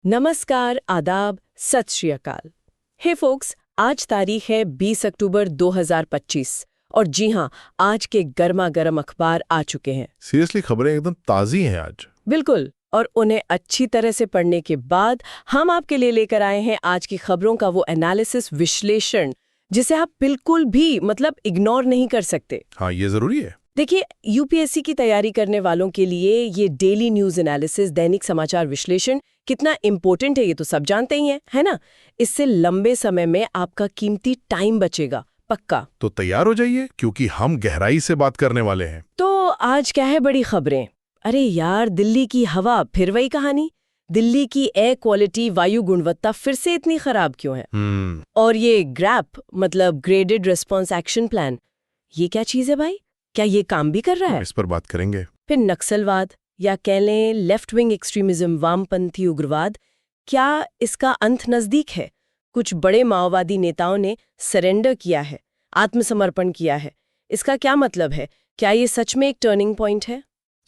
नमस्कार, आदाब, सत श्री अकाल। हे फोक्स, आज तारीख है 20 अक्टूबर 2025 और जी हाँ, आज के गर्मा गर्म अखबार आ चुके हैं। सीरियसली खबरें एकदम ताज़ी हैं आज। बिल्कुल, और उन्हें अच्छी तरह से पढ़ने के बाद हम आपके लिए लेकर आए हैं आज की खबरों का वो एनालिसिस, विश्लेषण, जिसे आप बिल्कुल भी इग्नोर नहीं कर सकते। हाँ, ये जरूरी है। देखिए, यूपीएससी की तैयारी करने वालों के लिए ये डेली न्यूज एनालिसिस, दैनिक समाचार विश्लेषण कितना इम्पोर्टेंट है ये तो सब जानते ही हैं, है ना? इससे लंबे समय में आपका कीमती टाइम बचेगा, पक्का। तो तैयार हो जाइए क्योंकि हम गहराई से बात करने वाले हैं। तो आज क्या है बड़ी खबरें? अरे यार, दिल्ली की हवा, फिर वही कहानी। दिल्ली की एयर क्वालिटी, वायु गुणवत्ता फिर से इतनी खराब क्यों है? और ये grab graded response action plan, ये क्या चीज है भाई? क्या ये काम भी कर रहा है? इस पर बात करेंगे। फिर नक्सलवाद, या कह लें लेफ्ट विंग एक्सट्रीमिज्म, वामपंथी उग्रवाद, क्या इसका अंत नजदीक है? कुछ बड़े माओवादी नेताओं ने सरेंडर किया है, आत्मसमर्पण किया है। इसका क्या मतलब है? क्या ये सच में एक टर्निंग पॉइंट है?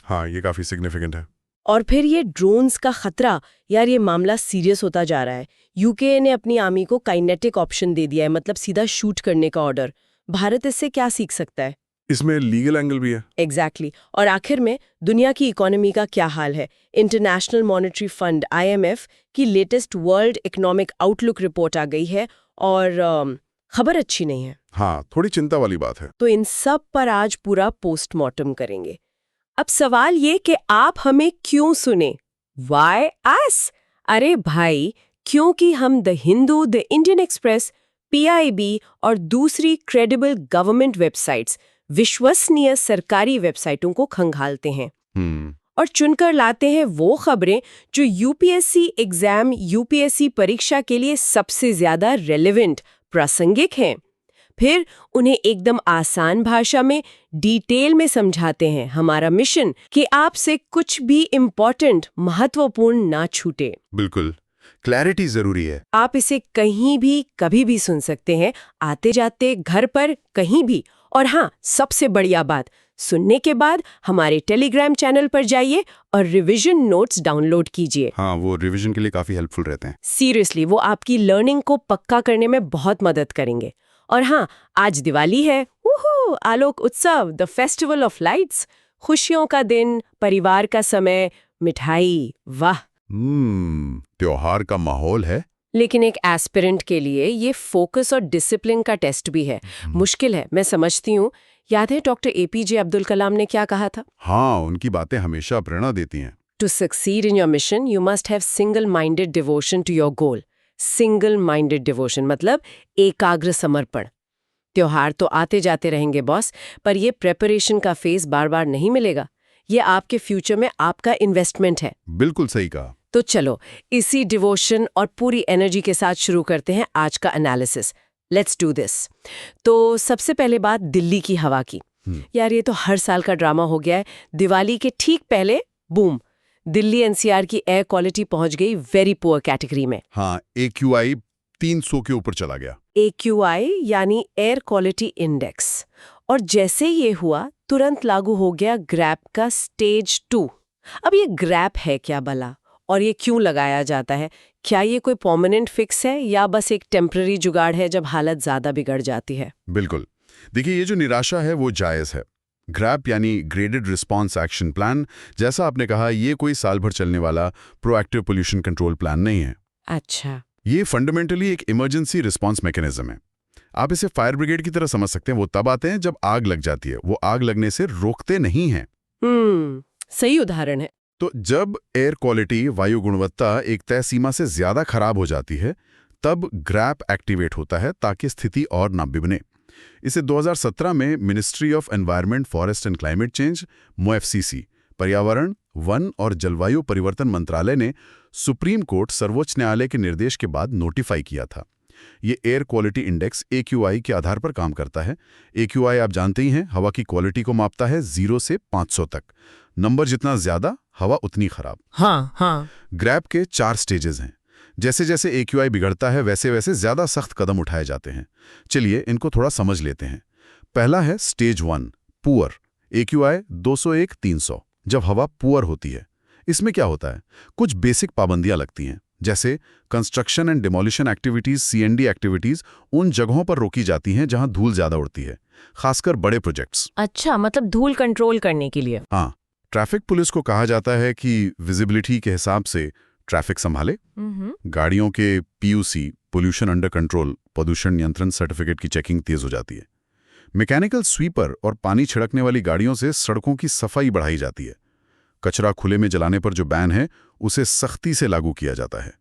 हाँ, ये काफी सिग्निफिकेंट है। और फिर ये ड्रोन्स का खतरा, यार ये मामला सीरियस होता जा रहा है। यूके ने अपनी आर्मी को काइनेटिक ऑप्शन दे दिया है, सीधा शूट करने का ऑर्डर। भारत इससे क्या सीख सकता है? इसमें लीगल एंगल भी है। एग्जैक्टली। और आखिर में दुनिया की इकोनॉमी का क्या हाल है? इंटरनेशनल मॉनेटरी फंड IMF की latest world economic outlook report आ गई है और खबर अच्छी नहीं है। हाँ, थोड़ी चिंता वाली बात है। तो इन सब पर आज पूरा पोस्टमार्टम करेंगे। अब सवाल ये कि आप हमें क्यों सुने? Why us? अरे भाई, क्योंकि हम the Hindu, the Indian express, PIB और दूसरी क्रेडिबल गवर्नमेंट वेबसाइट्स, विश्वसनीय सरकारी वेबसाइटों को खंगालते हैं और चुनकर लाते हैं वो खबरें जो यूपीएससी एग्जाम, यूपीएससी परीक्षा के लिए सबसे ज्यादा रेलेवेंट, प्रासंगिक हैं। फिर उन्हें एकदम आसान भाषा में, डिटेल में समझाते हैं। हमारा मिशन कि आपसे कुछ भी इम्पोर्टेंट, महत्वपूर्ण ना छूटे। बिल्कुल, क्लैरिटी जरूरी है। आप इसे कहीं भी, कभी भी सुन सकते हैं, आते जाते, घर पर, कहीं भी। और हाँ, सबसे बढ़िया बात, सुनने के बाद हमारे टेलीग्राम चैनल पर जाइए और रिवीजन नोट्स डाउनलोड कीजिए। हाँ, वो रिवीजन के लिए काफी हेल्पफुल रहते हैं। सीरियसली, वो आपकी लर्निंग को पक्का करने में बहुत मदद करेंगे। और हाँ, आज दिवाली है, उहू, आलोक उत्सव, द फेस्टिवल ऑफ लाइट्स, खुशियों का दिन, परिवार का समय, मिठाई, वाह। त्योहार का माहौल है। लेकिन एक एस्पिरेंट के लिए ये फोकस और डिसिप्लिन का टेस्ट भी है। मुश्किल है, मैं समझती हूँ। याद है डॉक्टर APJ अब्दुल कलाम ने क्या कहा था? हाँ, उनकी बातें हमेशा प्रेरणा देती हैं। To succeed in your mission you must have single minded devotion to your goal. Single minded devotion एकाग्र समर्पण। त्योहार तो आते जाते रहेंगे बॉस, पर ये प्रेपरेशन का फेज बार बार नहीं मिलेगा। ये आपके फ्यूचर में आपका इन्वेस्टमेंट है। बिल्कुल सही कहा। तो चलो, इसी डिवोशन और पूरी एनर्जी के साथ शुरू करते हैं आज का एनालिसिस। Let's do this. तो सबसे पहले बात दिल्ली की हवा की। यार, ये तो हर साल का ड्रामा हो गया है। दिवाली के ठीक पहले बूम, दिल्ली NCR की एयर क्वालिटी पहुंच गई वेरी पुअर कैटेगरी में। हाँ, AQI 300 के ऊपर चला गया। AQI यानी एयर क्वालिटी इंडेक्स। और जैसे ये हुआ, तुरंत लागू हो गया ग्रैप का स्टेज 2। अब ये ग्रैप है क्या भला, और ये क्यों लगाया जाता है? क्या ये कोई परमानेंट फिक्स है या बस एक टेम्पररी जुगाड़ है जब हालत ज्यादा बिगड़ जाती है? बिल्कुल। देखिए, ये जो निराशा है वो जायज है। ग्रैप यानी ग्रेडेड रिस्पॉन्स एक्शन प्लान, जैसा आपने कहा, ये कोई साल भर चलने वाला प्रोएक्टिव पोल्यूशन कंट्रोल प्लान नहीं है। अच्छा। ये फंडामेंटली एक इमरजेंसी रिस्पॉन्स मैकेनिज्म है। आप इसे फायर ब्रिगेड की तरह समझ सकते हैं। वो तब आते हैं जब आग लग जाती है, वो आग लगने से रोकते नहीं हैं। सही उदाहरण है। तो जब एयर क्वालिटी, वायु गुणवत्ता एक तय सीमा से ज्यादा खराब हो जाती है, तब ग्रैप एक्टिवेट होता है ताकि स्थिति और ना बिगड़े। इसे 2017 में ministry of environment, forest and climate change, MOFCC, पर्यावरण, वन और जलवायु परिवर्तन मंत्रालय ने सुप्रीम कोर्ट, सर्वोच्च न्यायालय के निर्देश के बाद नोटिफाई किया था। ये एयर क्वालिटी इंडेक्स AQI के आधार पर काम करता है। AQI आप जानते ही हैं, हवा की क्वालिटी को मापता है 0 से 500 तक। नंबर जितना ज्यादा, हवा उतनी खराब। हाँ। ग्रैप के 4 स्टेजेस हैं। जैसे जैसे AQI बिगड़ता है, वैसे वैसे ज्यादा सख्त कदम उठाए जाते हैं। चलिए इनको थोड़ा समझ लेते हैं। पहला है स्टेज 1, पुअर। AQI 201-300, जब हवा पुअर होती है। इसमें क्या होता है? कुछ बेसिक पाबंदियां लगती हैं, जैसे construction and demolition activities, C&D activities उन जगहों पर रोकी जाती हैं जहां धूल ज्यादा उड़ती है, खासकर बड़े प्रोजेक्ट्स। अच्छा, मतलब धूल कंट्रोल करने के लिए। हाँ, ट्रैफिक पुलिस को कहा जाता है कि विजिबिलिटी के हिसाब से ट्रैफिक संभाले, गाड़ियों के पीयूसी, पोल्यूशन अंडर कंट्रोल, प्रदूषण नियंत्रण सर्टिफिकेट की चेकिंग तेज हो जाती है। मैकेनिकल स्वीपर और पानी छिड़कने वाली गाड़ियों से सड़कों की सफाई बढ़ाई जाती है। कचरा खुले में जलाने पर जो बैन है उसे सख्ती से लागू किया जाता है।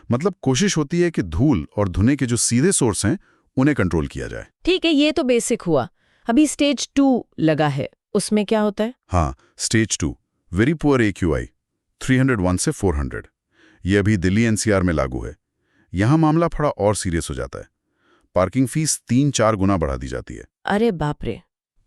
मतलब कोशिश होती है कि धूल और धुएं के जो सीधे सोर्स हैं उन्हें कंट्रोल किया जाए। ठीक है, ये तो बेसिक हुआ। अभी स्टेज 2 लगा है, उसमें क्या होता है? हाँ, स्टेज 2 वेरी पुअर AQI 301 से 400। ये अभी दिल्ली एनसीआर में लागू है। यहाँ मामला थोड़ा और सीरियस हो जाता है। पार्किंग फीस 3-4 गुना बढ़ा दी जाती है। अरे बाप रे,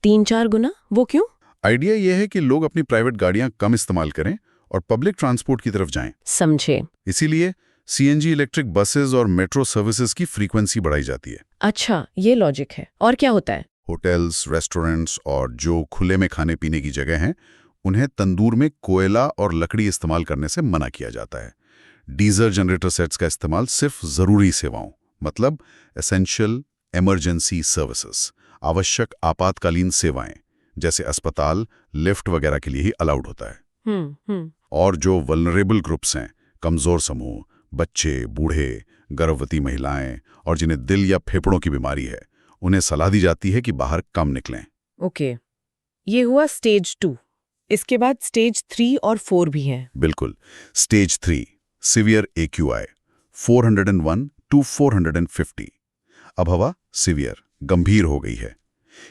3-4 गुना? वो क्यों? आइडिया यह है कि लोग अपनी प्राइवेट गाड़ियां कम इस्तेमाल करें और पब्लिक ट्रांसपोर्ट की तरफ जाएं। समझे। इसीलिए सीएनजी इलेक्ट्रिक बसेस और मेट्रो सर्विसेज की फ्रीक्वेंसी बढ़ाई जाती है। अच्छा, ये लॉजिक है। और क्या होता है? होटल्स, रेस्टोरेंट्स और जो खुले में खाने पीने की जगह हैं, उन्हें तंदूर में कोयला और लकड़ी इस्तेमाल करने से मना किया जाता है। डीजल जनरेटर सेट्स का इस्तेमाल सिर्फ जरूरी सेवाओं, मतलब एसेंशियल इमरजेंसी सर्विसेज, आवश्यक आपातकालीन सेवाएं जैसे अस्पताल, लिफ्ट वगैरह के लिए ही अलाउड होता है। और जो वल्नरेबल ग्रुप्स हैं, कमजोर समूह, बच्चे, बूढ़े, गर्भवती महिलाएं और जिन्हें दिल या फेफड़ों की बीमारी है, उन्हें सलाह दी जाती है कि बाहर कम निकलें। ओके, ये हुआ स्टेज 2। इसके बाद स्टेज 3 और 4 भी हैं। बिल्कुल। Stage 3 severe AQI 401 to 450। अब हवा सीवियर, गंभीर हो गई है।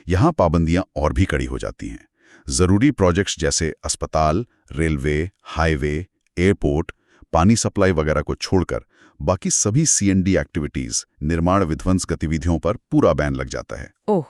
यहां पाबंदियां और भी कड़ी हो जाती हैं। जरूरी प्रोजेक्ट्स जैसे अस्पताल, रेलवे, हाईवे, एयरपोर्ट, पानी सप्लाई वगैरह को छोड़कर बाकी सभी सीएनडी एक्टिविटीज, निर्माण विध्वंस गतिविधियों पर पूरा बैन लग जाता है। ओह,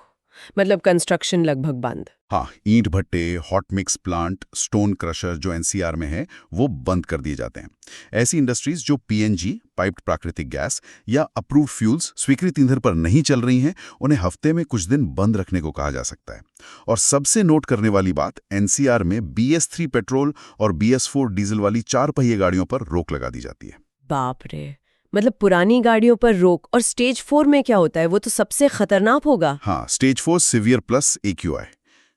मतलब कंस्ट्रक्शन लगभग बंद। हाँ, ईंट भट्टे, hot mix plant, stone crusher जो एनसीआर में है वो बंद कर दिए जाते हैं। ऐसी इंडस्ट्रीज जो पीएनजी, पाइप्ड प्राकृतिक गैस या अप्रूव्ड फ्यूल्स स्वीकृत ईंधन पर नहीं चल रही हैं, उन्हें हफ्ते में कुछ दिन बंद रखने को कहा जा सकता है। और सबसे नोट करने वाली बात, एनसीआर में BS3 पेट्रोल और BS4 डीजल वाली 4 पहिए गाड़ियों पर रोक लगा दी जाती है। बाप रे, मतलब पुरानी गाड़ियों पर रोक। और स्टेज 4 में क्या होता है? वो तो सबसे खतरनाक होगा। हाँ, स्टेज 4 सीवियर प्लस AQI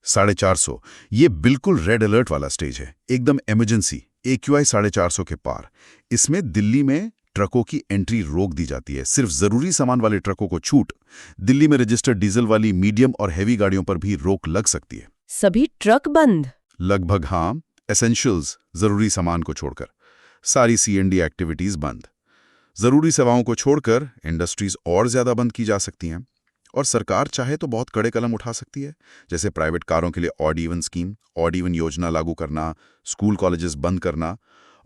450। ये बिल्कुल रेड अलर्ट वाला स्टेज है, एकदम इमरजेंसी, AQI 450 के पार। इसमें दिल्ली में ट्रकों की एंट्री रोक दी जाती है, सिर्फ जरूरी सामान वाले ट्रकों को छूट। दिल्ली में रजिस्टर्ड डीजल वाली मीडियम और हैवी गाड़ियों पर भी रोक लग सकती है। सभी ट्रक बंद? लगभग हाँ, एसेंशियल्स, जरूरी सामान को छोड़कर सारी सीएनडी एक्टिविटीज बंद। जरूरी सेवाओं को छोड़कर इंडस्ट्रीज और ज्यादा बंद की जा सकती हैं। और सरकार चाहे तो बहुत कड़े कदम उठा सकती है, जैसे प्राइवेट कारों के लिए odd even scheme, odd even योजना लागू करना, स्कूल कॉलेजेस बंद करना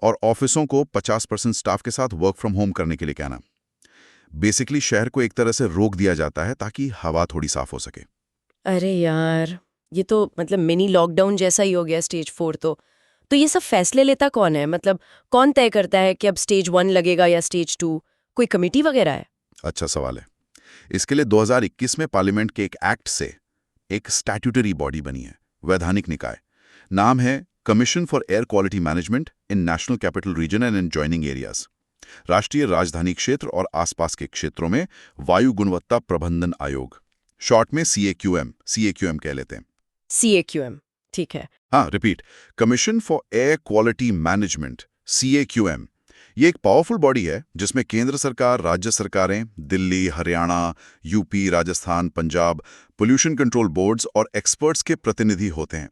और ऑफिसों को 50% स्टाफ के साथ वर्क फ्रॉम होम करने के लिए कहना। बेसिकली शहर को एक तरह से रोक दिया जाता है ताकि हवा थोड़ी साफ हो सके। अरे यार, ये तो मतलब मिनी लॉकडाउन जैसा ही हो गया स्टेज 4 तो ये सब फैसले लेता कौन है? मतलब कौन तय करता है कि अब स्टेज 1 लगेगा या स्टेज 2? कोई कमेटी वगैरह है? अच्छा सवाल है। इसके लिए 2021 में पार्लियामेंट के एक एक्ट से एक स्टैट्यूटरी बॉडी बनी है, वैधानिक निकाय। नाम है commission for air quality management in national capital region and adjoining areas. राष्ट्रीय राजधानी क्षेत्र और आसपास के क्षेत्रों में वायु गुणवत्ता प्रबंधन आयोग, शॉर्ट में CAQM कह लेते हैं। CAQM, ठीक है। हाँ, repeat, commission for air quality management, CAQM। ये एक पावरफुल बॉडी है जिसमें केंद्र सरकार, राज्य सरकारें, Delhi, Haryana, UP, Rajasthan, Punjab, pollution control boards और एक्सपर्ट्स के प्रतिनिधि होते हैं।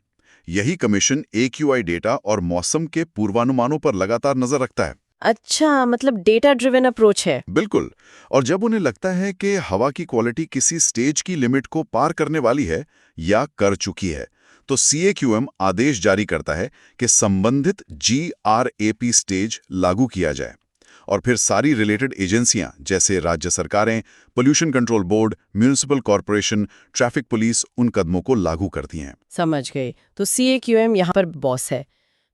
यही कमीशन AQI डेटा और मौसम के पूर्वानुमानों पर लगातार नजर रखता है। अच्छा, मतलब डेटा ड्रिवन अप्रोच है। बिल्कुल। और जब उन्हें लगता है कि हवा की क्वालिटी किसी स्टेज की लिमिट को पार करने वाली है या कर चुकी है, तो CAQM आदेश जारी करता है कि संबंधित GRAP स्टेज लागू किया जाए। और फिर सारी रिलेटेड एजेंसियां जैसे राज्य सरकारें, pollution control board, municipal corporation, traffic police उन कदमों को लागू करती हैं। समझ गए। तो CAQM यहाँ पर बॉस है।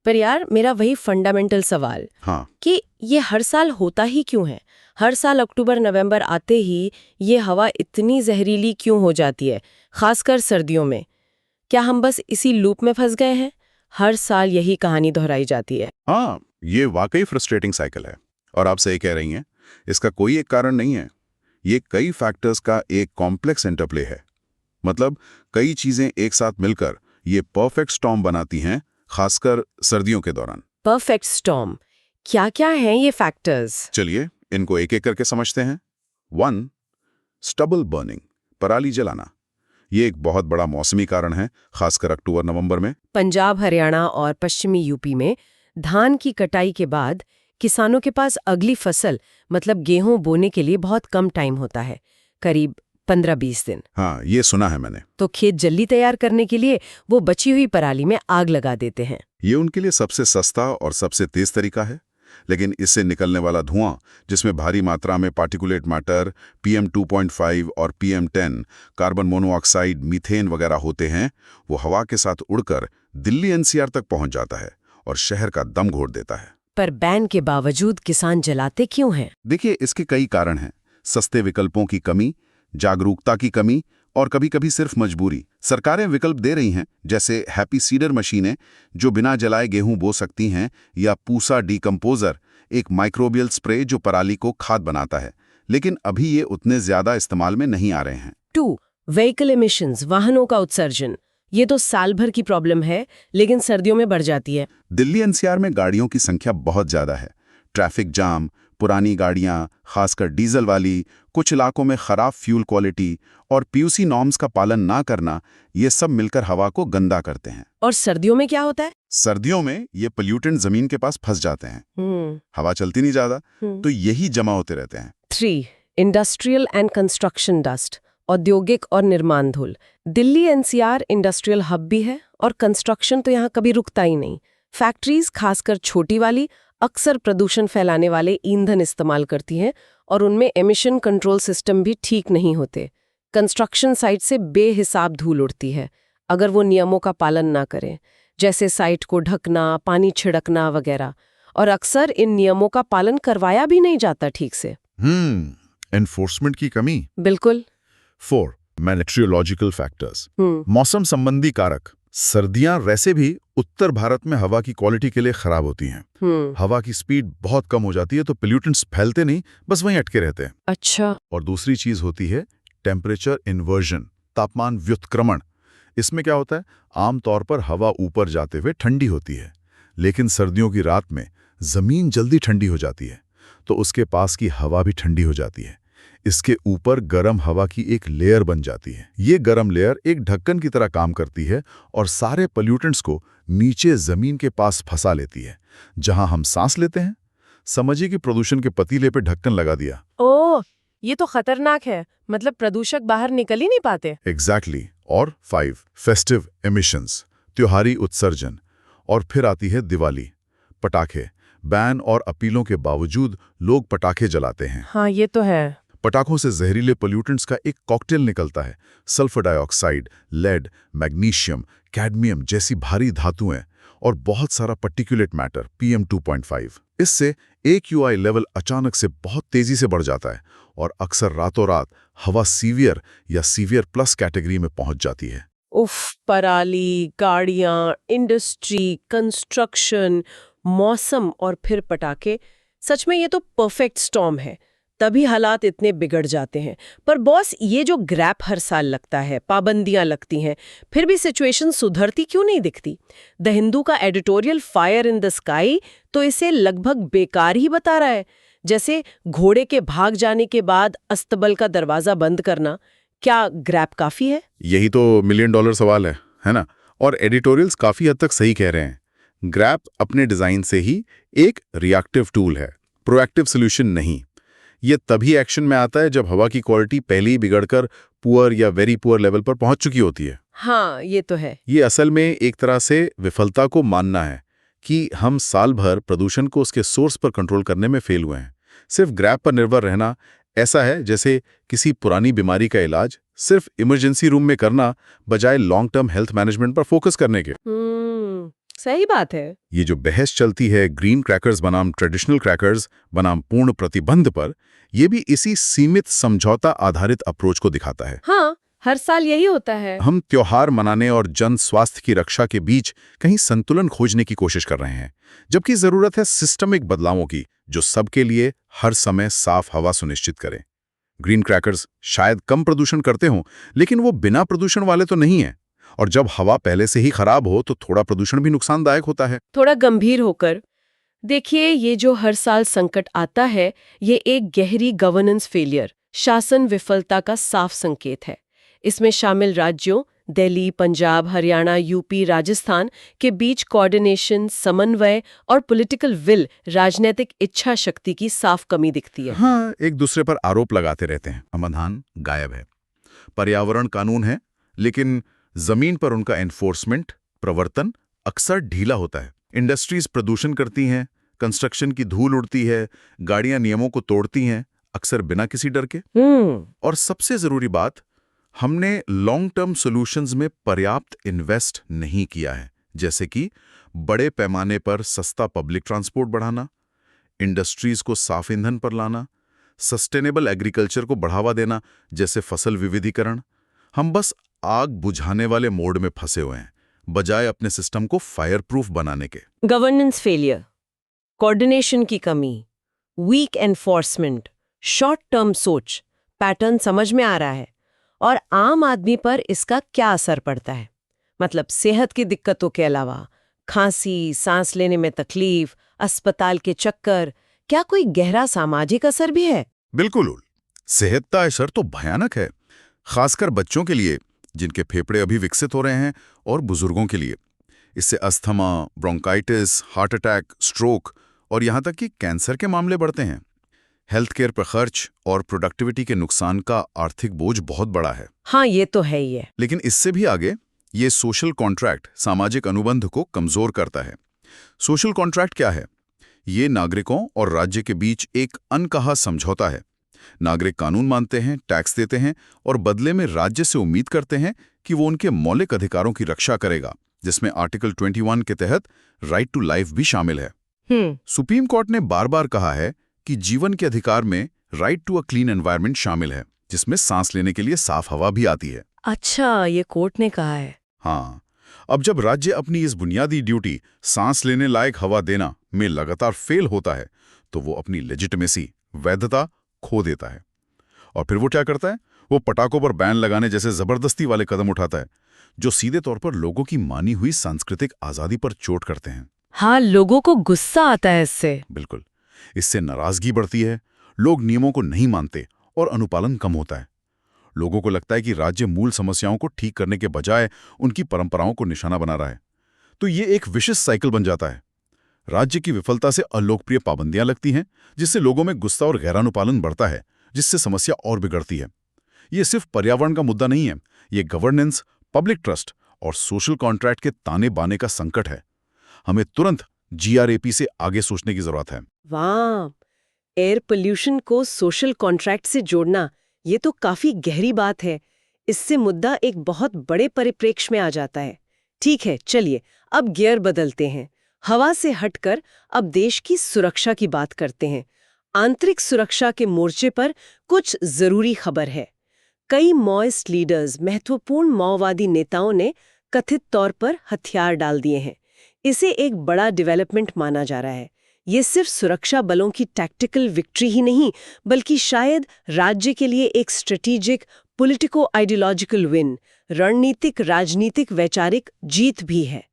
पर यार, मेरा वही फंडामेंटल सवाल हाँ, कि ये हर साल होता ही क्यों है? हर साल अक्टूबर नवंबर आते ही ये हवा इतनी जहरीली क्यों हो जाती है, खासकर सर्दियों में? क्या हम बस इसी लूप में फंस गए हैं? हर साल यही कहानी दोहराई जाती है। हाँ, ये वाकई फ्रस्ट्रेटिंग साइकिल है। और आप सही कह रही हैं, इसका कोई एक कारण नहीं है। ये कई फैक्टर्स का एक कॉम्प्लेक्स इंटरप्ले है। मतलब कई चीजें एक साथ मिलकर ये परफेक्ट स्टॉर्म बनाती हैं, खासकर सर्दियों के दौरान। परफेक्ट स्टॉर्म, क्या क्या हैं ये फैक्टर्स? चलिए इनको एक एक करके समझते हैं। 1. स्टबल बर्निंग, पराली जलाना। ये एक बहुत बड़ा मौसमी कारण है, खासकर अक्टूबर-नवंबर में। पंजाब, हरियाणा और पश्चिमी यूपी में धान की कटाई के बाद किसानों के पास अगली फसल मतलब गेहूं बोने के लिए बहुत कम टाइम होता है, करीब 15-20 दिन। हाँ, ये सुना है मैंने। तो खेत जल्दी तैयार करने के लिए वो बची हुई पराली में आग लगा देते हैं। ये उनके लिए सबसे सस्ता और सबसे तेज तरीका है। लेकिन इससे निकलने वाला धुआं, जिसमें भारी मात्रा में पार्टिकुलेट मैटर, PM 2.5 और PM 10, कार्बन मोनोऑक्साइड, मीथेन वगैरह होते हैं, वो हवा के साथ उड़कर दिल्ली NCR तक पहुंच जाता है और शहर का दम घोट देता है। पर बैन के बावजूद किसान जलाते क्यों हैं? देखिए, इसके कई कारण हैं। सस्ते विकल्पों की कमी, जागरूकता की कमी और कभी-कभी सिर्फ मजबूरी। सरकारें विकल्प दे रही हैं, जैसे हैप्पी सीडर मशीनें जो बिना जलाए गेहूं बो सकती हैं, या पूसा डीकंपोजर, एक माइक्रोबियल स्प्रे जो पराली को खाद बनाता है। लेकिन अभी ये उतने ज्यादा इस्तेमाल में नहीं आ रहे हैं। 2. व्हीकल एमिशंस, वाहनों का उत्सर्जन। ये तो साल भर की प्रॉब्लम है, लेकिन सर्दियों में बढ़ जाती है। दिल्ली NCR में गाड़ियों की संख्या बहुत ज्यादा है। ट्रैफिक जाम, पुरानी गाड़ियां, खासकर डीजल वाली, कुछ इलाकों में खराब फ्यूल क्वालिटी और PUC नॉर्म्स का पालन ना करना, ये सब मिलकर हवा को गंदा करते हैं। और सर्दियों में क्या होता है? सर्दियों में ये पोल्यूटेंट जमीन के पास फंस जाते हैं। हवा चलती नहीं ज्यादा, तो यही जमा होते रहते हैं। 3. इंडस्ट्रियल एंड कंस्ट्रक्शन डस्ट, औद्योगिक और निर्माण धूल। दिल्ली NCR इंडस्ट्रियल हब भी है और कंस्ट्रक्शन तो यहाँ कभी रुकता ही नहीं। फैक्ट्रीज, खासकर छोटी वाली, अक्सर प्रदूषण फैलाने वाले ईंधन इस्तेमाल करती हैं और उनमें एमिशन कंट्रोल सिस्टम भी ठीक नहीं होते। कंस्ट्रक्शन साइट से बेहिसाब धूल उड़ती है अगर वो नियमों का पालन ना करें, जैसे साइट को ढकना, पानी छिड़कना वगैरह। और अक्सर इन नियमों का पालन करवाया भी नहीं जाता ठीक से। एनफोर्समेंट की कमी। बिल्कुल। 4. मेट्रियोलॉजिकल फैक्टर्स, मौसम संबंधी कारक। सर्दियां वैसे भी उत्तर भारत में हवा की क्वालिटी के लिए खराब होती हैं। हवा की स्पीड बहुत कम हो जाती है, तो पोल्यूटेंट्स फैलते नहीं, बस वहीं अटके रहते हैं। अच्छा। और दूसरी चीज होती है टेम्परेचर इन्वर्जन, तापमान व्युत्क्रमण। इसमें क्या होता है, आमतौर पर हवा ऊपर जाते हुए ठंडी होती है, लेकिन सर्दियों की रात में जमीन जल्दी ठंडी हो जाती है, तो उसके पास की हवा भी ठंडी हो जाती है। इसके ऊपर गर्म हवा की एक लेयर बन जाती है। ये गर्म लेयर एक ढक्कन की तरह काम करती है और सारे पोल्यूटेंट्स को नीचे जमीन के पास फंसा लेती है, जहां हम सांस लेते हैं। समझिए कि प्रदूषण के पतीले पे ढक्कन लगा दिया। ओह, ये तो खतरनाक है। मतलब प्रदूषक बाहर निकल ही नहीं पाते। एग्जैक्टली। और 5. फेस्टिव एमिशंस, त्योहारी उत्सर्जन। और फिर आती है दिवाली। पटाखे, बैन और अपीलों के बावजूद लोग पटाखे जलाते हैं। हाँ, ये तो है। पटाखों से जहरीले पोल्यूटेंट्स का एक कॉकटेल निकलता है। Sulphur dioxide, lead, magnesium, cadmium जैसी भारी धातुएं और बहुत सारा पार्टिकुलेट मैटर, PM 2.5। इससे AQI लेवल अचानक से बहुत तेजी से बढ़ जाता है और अक्सर रातों रात हवा सीवियर या सीवियर प्लस कैटेगरी में पहुंच जाती है। उफ, पराली, गाड़ियां, इंडस्ट्री, कंस्ट्रक्शन, मौसम और फिर पटाखे। सच में ये तो परफेक्ट स्टॉर्म है, तभी हालात इतने बिगड़ जाते हैं। पर बॉस, ये जो ग्रैप हर साल लगता है, पाबंदियां लगती हैं, फिर भी सिचुएशन सुधरती क्यों नहीं दिखती? द हिंदू का editorial fire in the sky तो इसे लगभग बेकार ही बता रहा है, जैसे घोड़े के भाग जाने के बाद अस्तबल का दरवाजा बंद करना। क्या ग्रैप काफी है? यही तो $1 मिलियन सवाल है ना? और एडिटोरियल्स काफी हद तक सही कह रहे हैं। ग्रैप अपने डिजाइन से ही एक रिएक्टिव टूल है, प्रोएक्टिव सॉल्यूशन नहीं। ये तभी एक्शन में आता है जब हवा की क्वालिटी पहले ही बिगड़कर पुअर या वेरी पुअर लेवल पर पहुंच चुकी होती है। हाँ, ये तो है। ये असल में एक तरह से विफलता को मानना है कि हम साल भर प्रदूषण को उसके सोर्स पर कंट्रोल करने में फेल हुए हैं। सिर्फ ग्रैप पर निर्भर रहना ऐसा है जैसे किसी पुरानी बीमारी का इलाज सिर्फ इमरजेंसी रूम में करना बजाय लॉन्ग टर्म हेल्थ मैनेजमेंट पर फोकस करने के। सही बात है। ये जो बहस चलती है ग्रीन क्रैकर्स बनाम ट्रेडिशनल क्रैकर्स बनाम पूर्ण प्रतिबंध पर, यह भी इसी सीमित समझौता आधारित अप्रोच को दिखाता है। हाँ, हर साल यही होता है। हम त्योहार मनाने और जन स्वास्थ्य की रक्षा के बीच कहीं संतुलन खोजने की कोशिश कर रहे हैं, जबकि जरूरत है सिस्टमिक बदलावों की जो सबके लिए हर समय साफ हवा सुनिश्चित करें। ग्रीन क्रैकर्स शायद कम प्रदूषण करते हों, लेकिन वो बिना प्रदूषण वाले तो नहीं है। और जब हवा पहले से ही खराब हो तो थोड़ा प्रदूषण भी नुकसानदायक होता है। थोड़ा गंभीर होकर देखिए, ये जो हर साल संकट आता है, ये एक गहरी गवर्नेंस फेलियर, शासन विफलता का साफ संकेत है। इसमें शामिल राज्यों दिल्ली, पंजाब, हरियाणा, यूपी, राजस्थान के बीच कोऑर्डिनेशन, समन्वय और पॉलिटिकल विल, राजनीतिक इच्छा शक्ति की साफ कमी दिखती है। हाँ, एक दूसरे पर आरोप लगाते रहते हैं, समाधान गायब है। पर्यावरण कानून है, लेकिन जमीन पर उनका एनफोर्समेंट, प्रवर्तन अक्सर ढीला होता है। इंडस्ट्रीज प्रदूषण करती हैं, कंस्ट्रक्शन की धूल उड़ती है, गाड़ियां नियमों को तोड़ती हैं, अक्सर बिना किसी डर के। और सबसे जरूरी बात, हमने लॉन्ग टर्म सॉल्यूशंस में पर्याप्त इन्वेस्ट नहीं किया है, जैसे कि बड़े पैमाने पर सस्ता पब्लिक ट्रांसपोर्ट बढ़ाना, इंडस्ट्रीज को साफ ईंधन पर लाना, सस्टेनेबल एग्रीकल्चर को बढ़ावा देना, जैसे फसल विविधीकरण। हम बस आग बुझाने वाले मोड में फंसे हुए हैं, बजाय अपने सिस्टम को फायर प्रूफ बनाने के। गवर्नेंस फेलियर, कोऑर्डिनेशन की कमी, वीक एनफोर्समेंट, शॉर्ट टर्म सोच, पैटर्न समझ में आ रहा है। और आम आदमी पर इसका क्या असर पड़ता है? मतलब सेहत की दिक्कतों के अलावा खांसी, सांस लेने में तकलीफ, अस्पताल के चक्कर, क्या कोई गहरा सामाजिक असर भी है? बिल्कुल। सेहत का असर तो भयानक है, खासकर बच्चों के लिए जिनके फेफड़े अभी विकसित हो रहे हैं, और बुजुर्गों के लिए। इससे asthma, bronchitis, heart attack, stroke और यहाँ तक कि कैंसर के मामले बढ़ते हैं। हेल्थ केयर पर खर्च और प्रोडक्टिविटी के नुकसान का आर्थिक बोझ बहुत बड़ा है। हाँ, ये तो है ही है। लेकिन इससे भी आगे, ये सोशल कॉन्ट्रैक्ट, सामाजिक अनुबंध को कमजोर करता है। सोशल कॉन्ट्रैक्ट क्या है? ये नागरिकों और राज्य के बीच एक अनकहा समझौता है। नागरिक कानून मानते हैं, टैक्स देते हैं और बदले में राज्य से उम्मीद करते हैं कि वो उनके मौलिक अधिकारों की रक्षा करेगा, जिसमें आर्टिकल 21 के तहत राइट टू लाइफ भी शामिल है। सुप्रीम कोर्ट ने बार बार कहा है कि जीवन के अधिकार में right to a clean environment शामिल है, जिसमें सांस लेने के लिए साफ हवा भी आती है। अच्छा, ये कोर्ट ने कहा है। हाँ, अब जब राज्य अपनी इस बुनियादी ड्यूटी, सांस लेने लायक हवा देना, में लगातार फेल होता है, तो वो अपनी लेजिटिमेसी, वैधता खो देता है। और फिर वो क्या करता है? वो पटाखों पर बैन लगाने जैसे जबरदस्ती वाले कदम उठाता है, जो सीधे तौर पर लोगों की मानी हुई सांस्कृतिक आजादी पर चोट करते हैं। हाँ, लोगों को गुस्सा आता है इससे। बिल्कुल, इससे नाराजगी बढ़ती है, लोग नियमों को नहीं मानते और अनुपालन कम होता है। लोगों को लगता है कि राज्य मूल समस्याओं को ठीक करने के बजाय उनकी परंपराओं को निशाना बना रहा है। तो ये एक विशिष्ट साइकिल बन जाता है। राज्य की विफलता से अलोकप्रिय पाबंदियां लगती हैं, जिससे लोगों में गुस्सा और गैरानुपालन बढ़ता है, जिससे समस्या और बिगड़ती है। ये सिर्फ पर्यावरण का मुद्दा नहीं है, ये गवर्नेंस, पब्लिक ट्रस्ट और सोशल कॉन्ट्रैक्ट के ताने बाने का संकट है। हमें तुरंत GRAP से आगे सोचने की जरूरत है। वाह, एयर पोल्यूशन को सोशल कॉन्ट्रैक्ट से जोड़ना, ये तो काफी गहरी बात है। इससे मुद्दा एक बहुत बड़े परिप्रेक्ष्य में आ जाता है। ठीक है, चलिए अब गियर बदलते हैं। हवा से हटकर अब देश की सुरक्षा की बात करते हैं। आंतरिक सुरक्षा के मोर्चे पर कुछ जरूरी खबर है। कई माओइस्ट लीडर्स, महत्वपूर्ण माओवादी नेताओं ने कथित तौर पर हथियार डाल दिए हैं। इसे एक बड़ा डेवलपमेंट माना जा रहा है। ये सिर्फ सुरक्षा बलों की टैक्टिकल विक्ट्री ही नहीं, बल्कि शायद राज्य के लिए एक स्ट्रेटेजिक, पॉलिटिको आइडियोलॉजिकल विन, रणनीतिक, राजनीतिक, वैचारिक जीत भी है।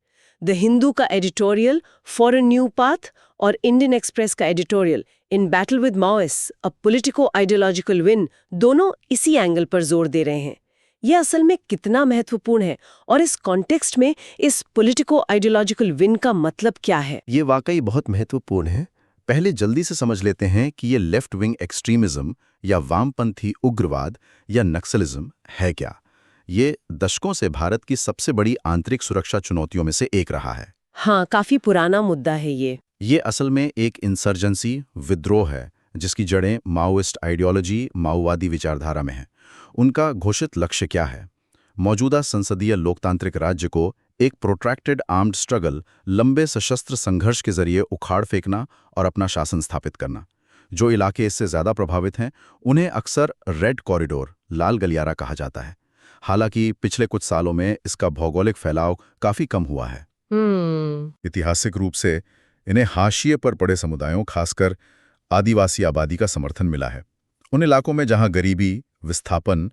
द हिंदू का editorial for a new path और इंडियन एक्सप्रेस का editorial in battle with Maoist, a politico ideological win, दोनों इसी एंगल पर जोर दे रहे हैं। ये असल में कितना महत्वपूर्ण है और इस कॉन्टेक्स्ट में इस पॉलिटिको आइडियोलॉजिकल विन का मतलब क्या है? ये वाकई बहुत महत्वपूर्ण है। पहले जल्दी से समझ लेते हैं कि ये लेफ्ट विंग एक्सट्रीमिज्म या वामपंथी उग्रवाद या नक्सलिज्म है क्या। ये दशकों से भारत की सबसे बड़ी आंतरिक सुरक्षा चुनौतियों में से एक रहा है। हाँ, काफी पुराना मुद्दा है ये। ये असल में एक इंसर्जेंसी, विद्रोह है, जिसकी जड़ें माओइस्ट आइडियोलॉजी, माओवादी विचारधारा में है। उनका घोषित लक्ष्य क्या है? मौजूदा संसदीय लोकतांत्रिक राज्य को एक प्रोट्रैक्टेड आर्म्ड स्ट्रगल, लंबे सशस्त्र संघर्ष के जरिए उखाड़ फेंकना और अपना शासन स्थापित करना। जो इलाके इससे ज्यादा प्रभावित हैं, उन्हें अक्सर रेड कॉरिडोर, लाल गलियारा कहा जाता है। हालांकि पिछले कुछ सालों में इसका भौगोलिक फैलाव काफी कम हुआ है। ऐतिहासिक रूप से इन्हें हाशिए पर पड़े समुदायों, खासकर आदिवासी आबादी का समर्थन मिला है। उन इलाकों में जहां गरीबी, विस्थापन,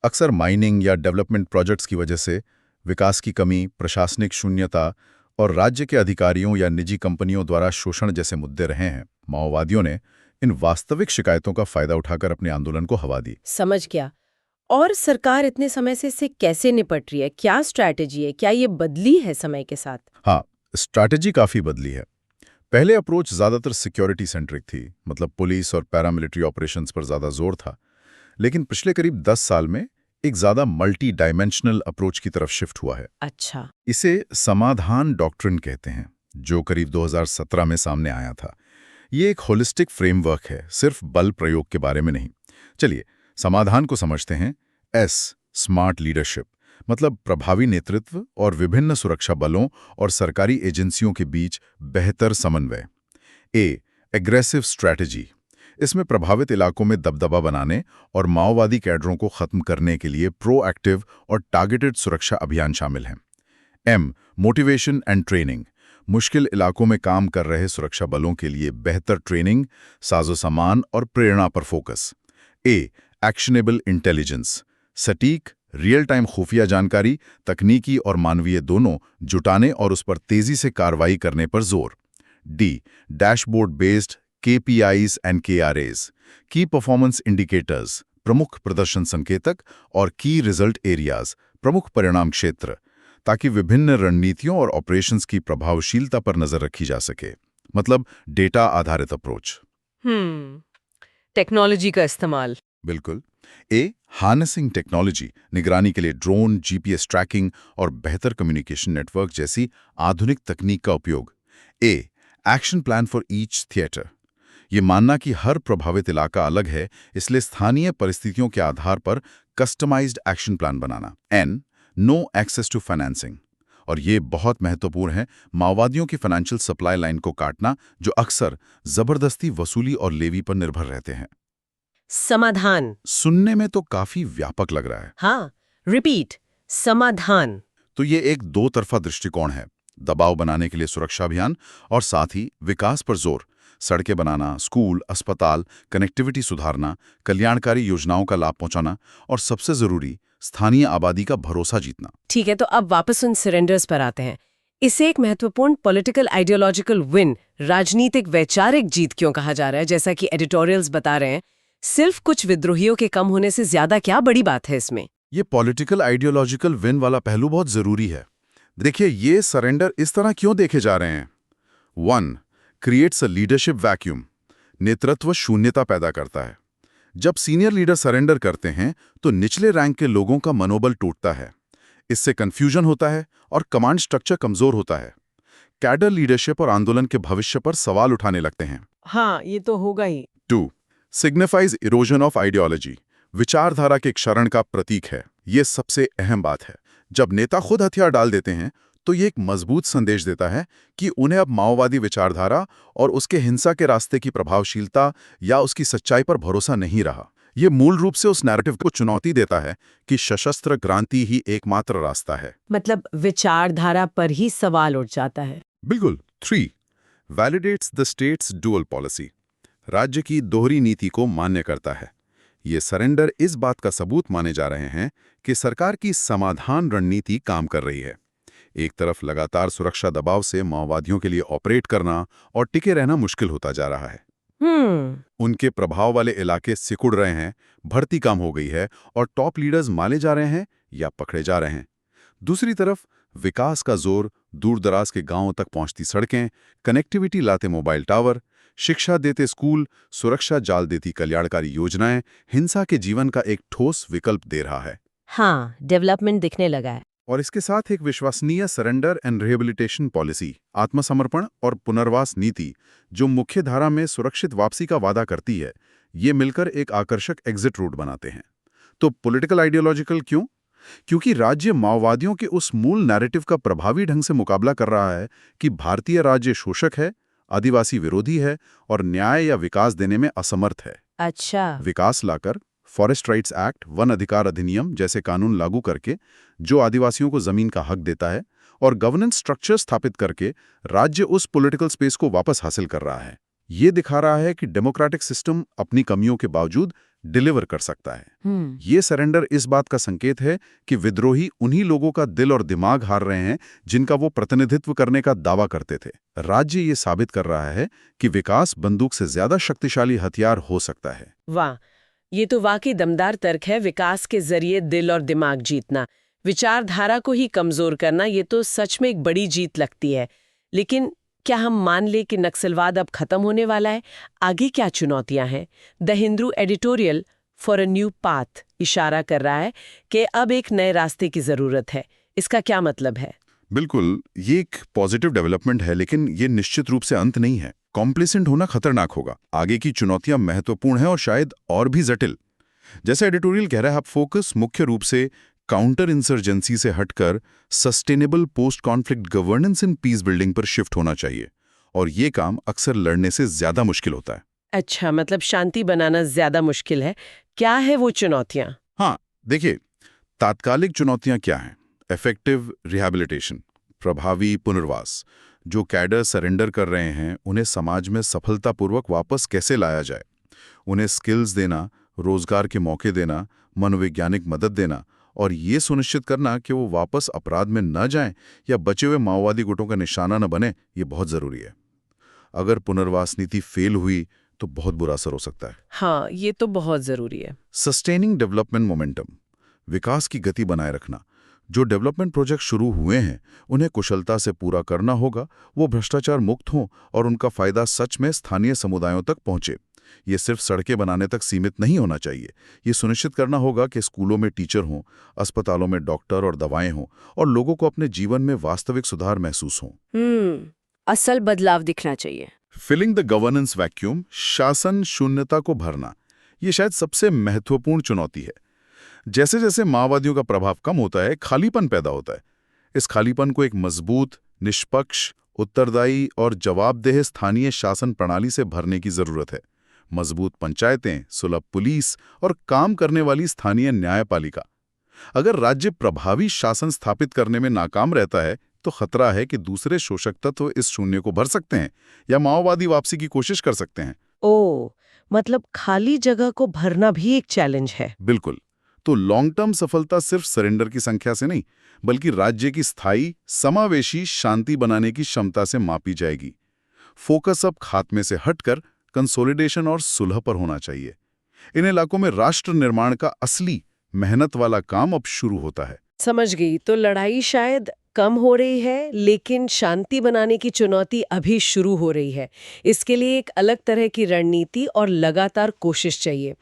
अक्सर माइनिंग या डेवलपमेंट प्रोजेक्ट्स की वजह से विकास की कमी, प्रशासनिक शून्यता और राज्य के अधिकारियों या निजी कंपनियों द्वारा शोषण जैसे मुद्दे रहे हैं, माओवादियों ने इन वास्तविक शिकायतों का फायदा उठाकर अपने आंदोलन को हवा दी। समझ गया। और सरकार इतने समय से इससे कैसे निपट रही है? क्या स्ट्रैटेजी है? क्या ये बदली है समय के साथ? हाँ, स्ट्रैटेजी काफी बदली है। पहले अप्रोच ज्यादातर सिक्योरिटी सेंट्रिक थी, मतलब पुलिस और पैरामिलिट्री ऑपरेशंस पर ज्यादा जोर था। लेकिन पिछले करीब 10 साल में एक ज्यादा मल्टी डायमेंशनल अप्रोच की तरफ शिफ्ट हुआ है। अच्छा। इसे समाधान डॉक्ट्रिन कहते हैं, जो करीब 2017 में सामने आया था। ये एक होलिस्टिक फ्रेमवर्क है, सिर्फ बल प्रयोग के बारे में नहीं। चलिए समाधान को समझते हैं। एस, स्मार्ट लीडरशिप, मतलब प्रभावी नेतृत्व और विभिन्न सुरक्षा बलों और सरकारी एजेंसियों के बीच बेहतर समन्वय। ए, एग्रेसिव स्ट्रैटेजी, इसमें प्रभावित इलाकों में दबदबा बनाने और माओवादी कैडरों को खत्म करने के लिए प्रोएक्टिव और टारगेटेड सुरक्षा अभियान शामिल हैं। एम, मोटिवेशन एंड ट्रेनिंग, मुश्किल इलाकों में काम कर रहे सुरक्षा बलों के लिए बेहतर ट्रेनिंग, साजो-सामान और प्रेरणा पर फोकस। ए, एक्शनेबल इंटेलिजेंस, सटीक रियल टाइम खुफिया जानकारी, तकनीकी और मानवीय दोनों जुटाने और उस पर तेजी से कार्रवाई करने पर जोर। D, dashboard based KPIs and KRAs, की परफॉर्मेंस इंडिकेटर्स, प्रमुख प्रदर्शन संकेतक, और की रिजल्ट एरियाज, प्रमुख परिणाम क्षेत्र, ताकि विभिन्न रणनीतियों और ऑपरेशंस की प्रभावशीलता पर नजर रखी जा सके। मतलब डेटा आधारित अप्रोच। टेक्नोलॉजी का इस्तेमाल। बिल्कुल। ए, हार्नेसिंग टेक्नोलॉजी, निगरानी के लिए ड्रोन, GPS ट्रैकिंग और बेहतर कम्युनिकेशन नेटवर्क जैसी आधुनिक तकनीक का उपयोग। A, action plan for each theatre, ये मानना कि हर प्रभावित इलाका अलग है, इसलिए स्थानीय परिस्थितियों के आधार पर कस्टमाइज्ड एक्शन प्लान बनाना। An, no access to financing, और ये बहुत महत्वपूर्ण है, माओवादियों की फाइनेंशियल सप्लाई लाइन को काटना, जो अक्सर जबरदस्ती वसूली और लेवी पर निर्भर रहते हैं। समाधान सुनने में तो काफी व्यापक लग रहा है। हाँ, रिपीट, समाधान। तो ये एक दो तरफा दृष्टिकोण है, दबाव बनाने के लिए सुरक्षा अभियान और साथ ही विकास पर जोर, सड़कें बनाना, स्कूल, अस्पताल, कनेक्टिविटी सुधारना, कल्याणकारी योजनाओं का लाभ पहुंचाना और सबसे जरूरी स्थानीय आबादी का भरोसा जीतना। ठीक है, तो अब वापस उन सरेंडर्स पर आते हैं। इसे एक महत्वपूर्ण पॉलिटिकल आइडियोलॉजिकल विन, राजनीतिक वैचारिक जीत क्यों कहा जा रहा है? जैसा कि एडिटोरियल्स बता रहे हैं, सिर्फ कुछ विद्रोहियों के कम होने से ज्यादा क्या बड़ी बात है इसमें? ये पॉलिटिकल आइडियोलॉजिकल विन वाला पहलू बहुत जरूरी है। देखिए, ये सरेंडर इस तरह क्यों देखे जा रहे हैं? 1. क्रिएट्स अ लीडरशिप वैक्यूम, नेतृत्व शून्यता पैदा करता है। जब सीनियर लीडर सरेंडर करते हैं तो निचले रैंक के लोगों का मनोबल टूटता है। इससे कंफ्यूजन होता है और कमांड स्ट्रक्चर कमजोर होता है। कैडर लीडरशिप और आंदोलन के भविष्य पर सवाल उठाने लगते हैं। हाँ, ये तो होगा ही। 2. सिग्निफाइज इरोजन ऑफ आइडियोलॉजी, विचारधारा के क्षरण का प्रतीक है। ये सबसे अहम बात है। जब नेता खुद हथियार डाल देते हैं तो ये एक मजबूत संदेश देता है कि उन्हें अब माओवादी विचारधारा और उसके हिंसा के रास्ते की प्रभावशीलता या उसकी सच्चाई पर भरोसा नहीं रहा। ये मूल रूप से उस नैरेटिव को चुनौती देता है कि सशस्त्र क्रांति ही एकमात्र रास्ता है। मतलब विचारधारा पर ही सवाल उठ जाता है। बिल्कुल। 3. Validates the states dual policy, राज्य की दोहरी नीति को मान्य करता है। ये सरेंडर इस बात का सबूत माने जा रहे हैं कि सरकार की समाधान रणनीति काम कर रही है। एक तरफ लगातार सुरक्षा दबाव से माओवादियों के लिए ऑपरेट करना और टिके रहना मुश्किल होता जा रहा है। उनके प्रभाव वाले इलाके सिकुड़ रहे हैं, भर्ती कम हो गई है और टॉप लीडर्स मारे जा रहे हैं या पकड़े जा रहे हैं। दूसरी तरफ विकास का जोर, दूर-दराज के गांवों तक पहुंचती सड़कें, कनेक्टिविटी लाते मोबाइल टावर, शिक्षा देते स्कूल, सुरक्षा जाल देती कल्याणकारी योजनाएं हिंसा के जीवन का एक ठोस विकल्प दे रहा है। हाँ, डेवलपमेंट दिखने लगा है। और इसके साथ एक विश्वसनीय सरेंडर एंड रिहेबिलिटेशन पॉलिसी, आत्मसमर्पण और पुनर्वास नीति, जो मुख्य धारा में सुरक्षित वापसी का वादा करती है, ये मिलकर एक आकर्षक एग्जिट रूट बनाते हैं। तो पॉलिटिकल आइडियोलॉजिकल क्यों? क्योंकि राज्य माओवादियों के उस मूल नैरेटिव का प्रभावी ढंग से मुकाबला कर रहा है कि भारतीय राज्य शोषक है, आदिवासी विरोधी है और न्याय या विकास देने में असमर्थ है। अच्छा। विकास लाकर फॉरेस्ट राइट्स एक्ट, वन अधिकार अधिनियम जैसे कानून लागू करके जो आदिवासियों को जमीन का हक देता है, और गवर्नेंस स्ट्रक्चर स्थापित करके राज्य उस पॉलिटिकल स्पेस को वापस हासिल कर रहा है। ये दिखा रहा है कि डेमोक्रेटिक सिस्टम अपनी कमियों के बावजूद डिलीवर कर सकता है। ये सरेंडर इस बात का संकेत है कि विद्रोही उन्हीं लोगों का दिल और दिमाग हार रहे हैं जिनका वो प्रतिनिधित्व करने का दावा करते थे। राज्य ये साबित कर रहा है कि विकास बंदूक से ज्यादा शक्तिशाली हथियार हो सकता है। वाह, ये तो वाकई दमदार तर्क है। विकास के जरिए दिल और दिमाग जीतना, विचारधारा को ही कमजोर करना, ये तो सच में एक बड़ी जीत लगती है। लेकिन क्या हम मान ले कि नक्सलवाद अब खत्म होने वाला है? आगे क्या चुनौतियां हैं? The Hindu editorial for a new path इशारा कर रहा है कि अब एक नए रास्ते की जरूरत है। इसका क्या मतलब है? बिल्कुल, ये एक पॉजिटिव डेवलपमेंट है, लेकिन ये निश्चित रूप से अंत नहीं है। कॉम्प्लिसेंट होना खतरनाक होगा। आगे की चुनौतियां महत्वपूर्ण हैं और शायद और भी जटिल। जैसे एडिटोरियल कह रहा है, अब फोकस मुख्य रूप से काउंटर इंसर्जेंसी से हटकर sustainable post conflict governance in peace building पर शिफ्ट होना चाहिए, और ये काम अक्सर लड़ने से ज्यादा मुश्किल होता है। अच्छा, मतलब शांति बनाना ज्यादा मुश्किल है। क्या है वो चुनौतियां? हाँ, देखिए, तात्कालिक चुनौतियां क्या हैं? इफेक्टिव रिहैबिलिटेशन, प्रभावी पुनर्वास। जो कैडर सरेंडर कर रहे हैं उन्हें समाज में सफलतापूर्वक वापस कैसे लाया जाए? उन्हें स्किल्स देना, रोजगार के मौके देना, मनोवैज्ञानिक मदद देना, और ये सुनिश्चित करना कि वो वापस अपराध में न जाएं या बचे हुए माओवादी गुटों का निशाना न बने, ये बहुत जरूरी है। अगर पुनर्वास नीति फेल हुई तो बहुत बुरा असर हो सकता है। हाँ, ये तो बहुत जरूरी है। सस्टेनिंग डेवलपमेंट मोमेंटम, विकास की गति बनाए रखना। जो डेवलपमेंट प्रोजेक्ट शुरू हुए हैं उन्हें कुशलता से पूरा करना होगा, वो भ्रष्टाचार मुक्त हों और उनका फायदा सच में स्थानीय समुदायों तक पहुंचे। ये सिर्फ सड़कें बनाने तक सीमित नहीं होना चाहिए। ये सुनिश्चित करना होगा कि स्कूलों में टीचर हों, अस्पतालों में डॉक्टर और दवाएं हों, और लोगों को अपने जीवन में वास्तविक सुधार महसूस हों। असल बदलाव दिखना चाहिए। फिलिंग द गवर्नेंस वैक्यूम, शासन शून्यता को भरना, ये शायद सबसे महत्वपूर्ण चुनौती है। जैसे जैसे माओवादियों का प्रभाव कम होता है, खालीपन पैदा होता है। इस खालीपन को एक मजबूत, निष्पक्ष, उत्तरदायी और जवाबदेह स्थानीय शासन प्रणाली से भरने की जरूरत है। मजबूत पंचायतें, सुलभ पुलिस और काम करने वाली स्थानीय न्यायपालिका। अगर राज्य प्रभावी शासन स्थापित करने में नाकाम रहता है तो खतरा है कि दूसरे शोषक तत्व इस शून्य को भर सकते हैं या माओवादी वापसी की कोशिश कर सकते हैं। ओ, मतलब खाली जगह को भरना भी एक चैलेंज है। बिल्कुल। तो लॉन्ग टर्म सफलता सिर्फ सरेंडर की संख्या से नहीं, बल्कि राज्य की स्थायी, समावेशी शांति बनाने की क्षमता से मापी जाएगी। फोकस अब खात्मे से हटकर कंसोलिडेशन और सुलह पर होना चाहिए। इन इलाकों में राष्ट्र निर्माण का असली मेहनत वाला काम अब शुरू होता है। समझ गई। तो लड़ाई शायद कम हो रही है, लेकिन शांति बनाने की चुनौती अभी शुरू हो रही है। इसके लिए एक अलग तरह की रणनीति और लगातार कोशिश चाहिए।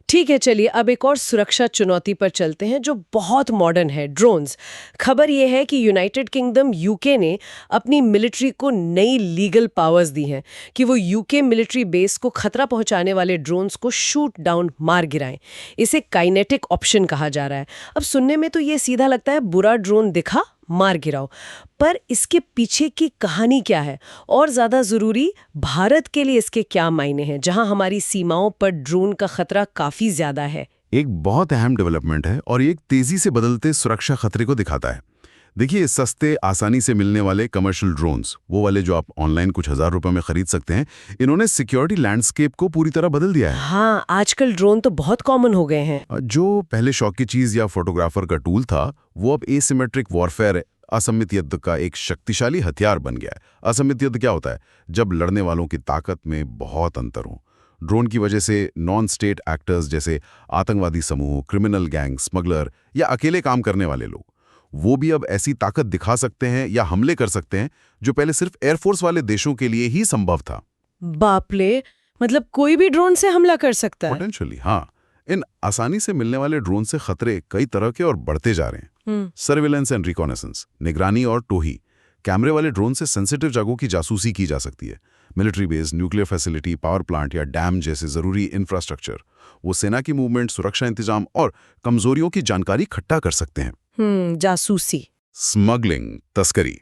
ठीक है, चलिए अब एक और सुरक्षा चुनौती पर चलते हैं जो बहुत मॉडर्न है, ड्रोन्स। खबर यह है कि यूनाइटेड किंगडम यूके ने अपनी मिलिट्री को नई लीगल पावर्स दी हैं कि वो यूके मिलिट्री बेस को खतरा पहुंचाने वाले ड्रोन्स को शूट डाउन, मार गिराएं। इसे काइनेटिक ऑप्शन कहा जा रहा है। अब सुनने में तो ये सीधा लगता है, बुरा ड्रोन दिखा मार गिराओ, पर इसके पीछे की कहानी क्या है? और ज्यादा जरूरी, भारत के लिए इसके क्या मायने हैं, जहां हमारी सीमाओं पर ड्रोन का खतरा काफी ज्यादा है? एक बहुत अहम डेवलपमेंट है और ये एक तेजी से बदलते सुरक्षा खतरे को दिखाता है। देखिए, सस्ते, आसानी से मिलने वाले कमर्शियल ड्रोन्स, वो वाले जो आप ऑनलाइन कुछ हजार रुपए में खरीद सकते हैं, इन्होंने सिक्योरिटी लैंडस्केप को पूरी तरह बदल दिया है। हाँ, आजकल ड्रोन तो बहुत कॉमन हो गए हैं। जो पहले शौक की चीज या फोटोग्राफर का टूल था, वो अब एसिमेट्रिक वॉरफेयर, असमित युद्ध का एक शक्तिशाली हथियार बन गया है। असमित युद्ध क्या होता है? जब लड़ने वालों की ताकत में बहुत अंतर हो। ड्रोन की वजह से नॉन स्टेट एक्टर्स जैसे आतंकवादी समूह, क्रिमिनल गैंग, स्मगलर या अकेले काम करने वाले लोग, वो भी अब ऐसी ताकत दिखा सकते हैं या हमले कर सकते हैं जो पहले सिर्फ एयरफोर्स वाले देशों के लिए ही संभव था। बाप रे, मतलब कोई भी ड्रोन से हमला कर सकता है? पोटेंशियली, हाँ। इन आसानी से मिलने वाले ड्रोन से खतरे कई तरह के और बढ़ते जा रहे हैं। सर्विलेंस एंड रिकॉनेसेंस, निगरानी और टोही। कैमरे वाले ड्रोन से सेंसिटिव जगहों की जासूसी की जा सकती है। Military base, nuclear facility, power plant या डैम जैसे जरूरी इंफ्रास्ट्रक्चर। वो सेना की मूवमेंट, सुरक्षा इंतजाम और कमजोरियों की जानकारी इकट्ठा कर सकते हैं। जासूसी। स्मगलिंग, तस्करी,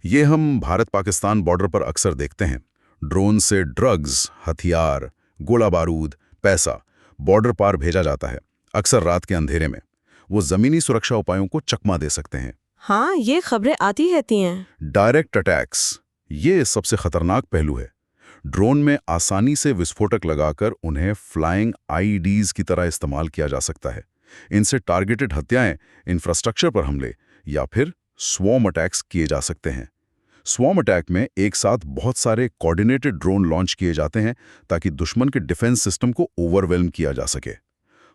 ये हम भारत पाकिस्तान बॉर्डर पर अक्सर देखते हैं। ड्रोन से ड्रग्स, हथियार, गोला बारूद, पैसा, बॉर्डर पार भेजा जाता है, अक्सर रात के अंधेरे में। वो जमीनी सुरक्षा उपायों को चकमा दे सकते हैं। हाँ, ये खबरें आती रहती हैं। डायरेक्ट अटैक्स, ये सबसे खतरनाक पहलू है। ड्रोन में आसानी से विस्फोटक लगाकर उन्हें फ्लाइंग आईईडीज की तरह इस्तेमाल किया जा सकता है। इनसे टारगेटेड हत्याएं, इंफ्रास्ट्रक्चर पर हमले या फिर स्वॉर्म अटैक्स किए जा सकते हैं। स्वॉर्म अटैक में एक साथ बहुत सारे कोऑर्डिनेटेड ड्रोन लॉन्च किए जाते हैं ताकि दुश्मन के डिफेंस सिस्टम को ओवरवेल्म किया जा सके।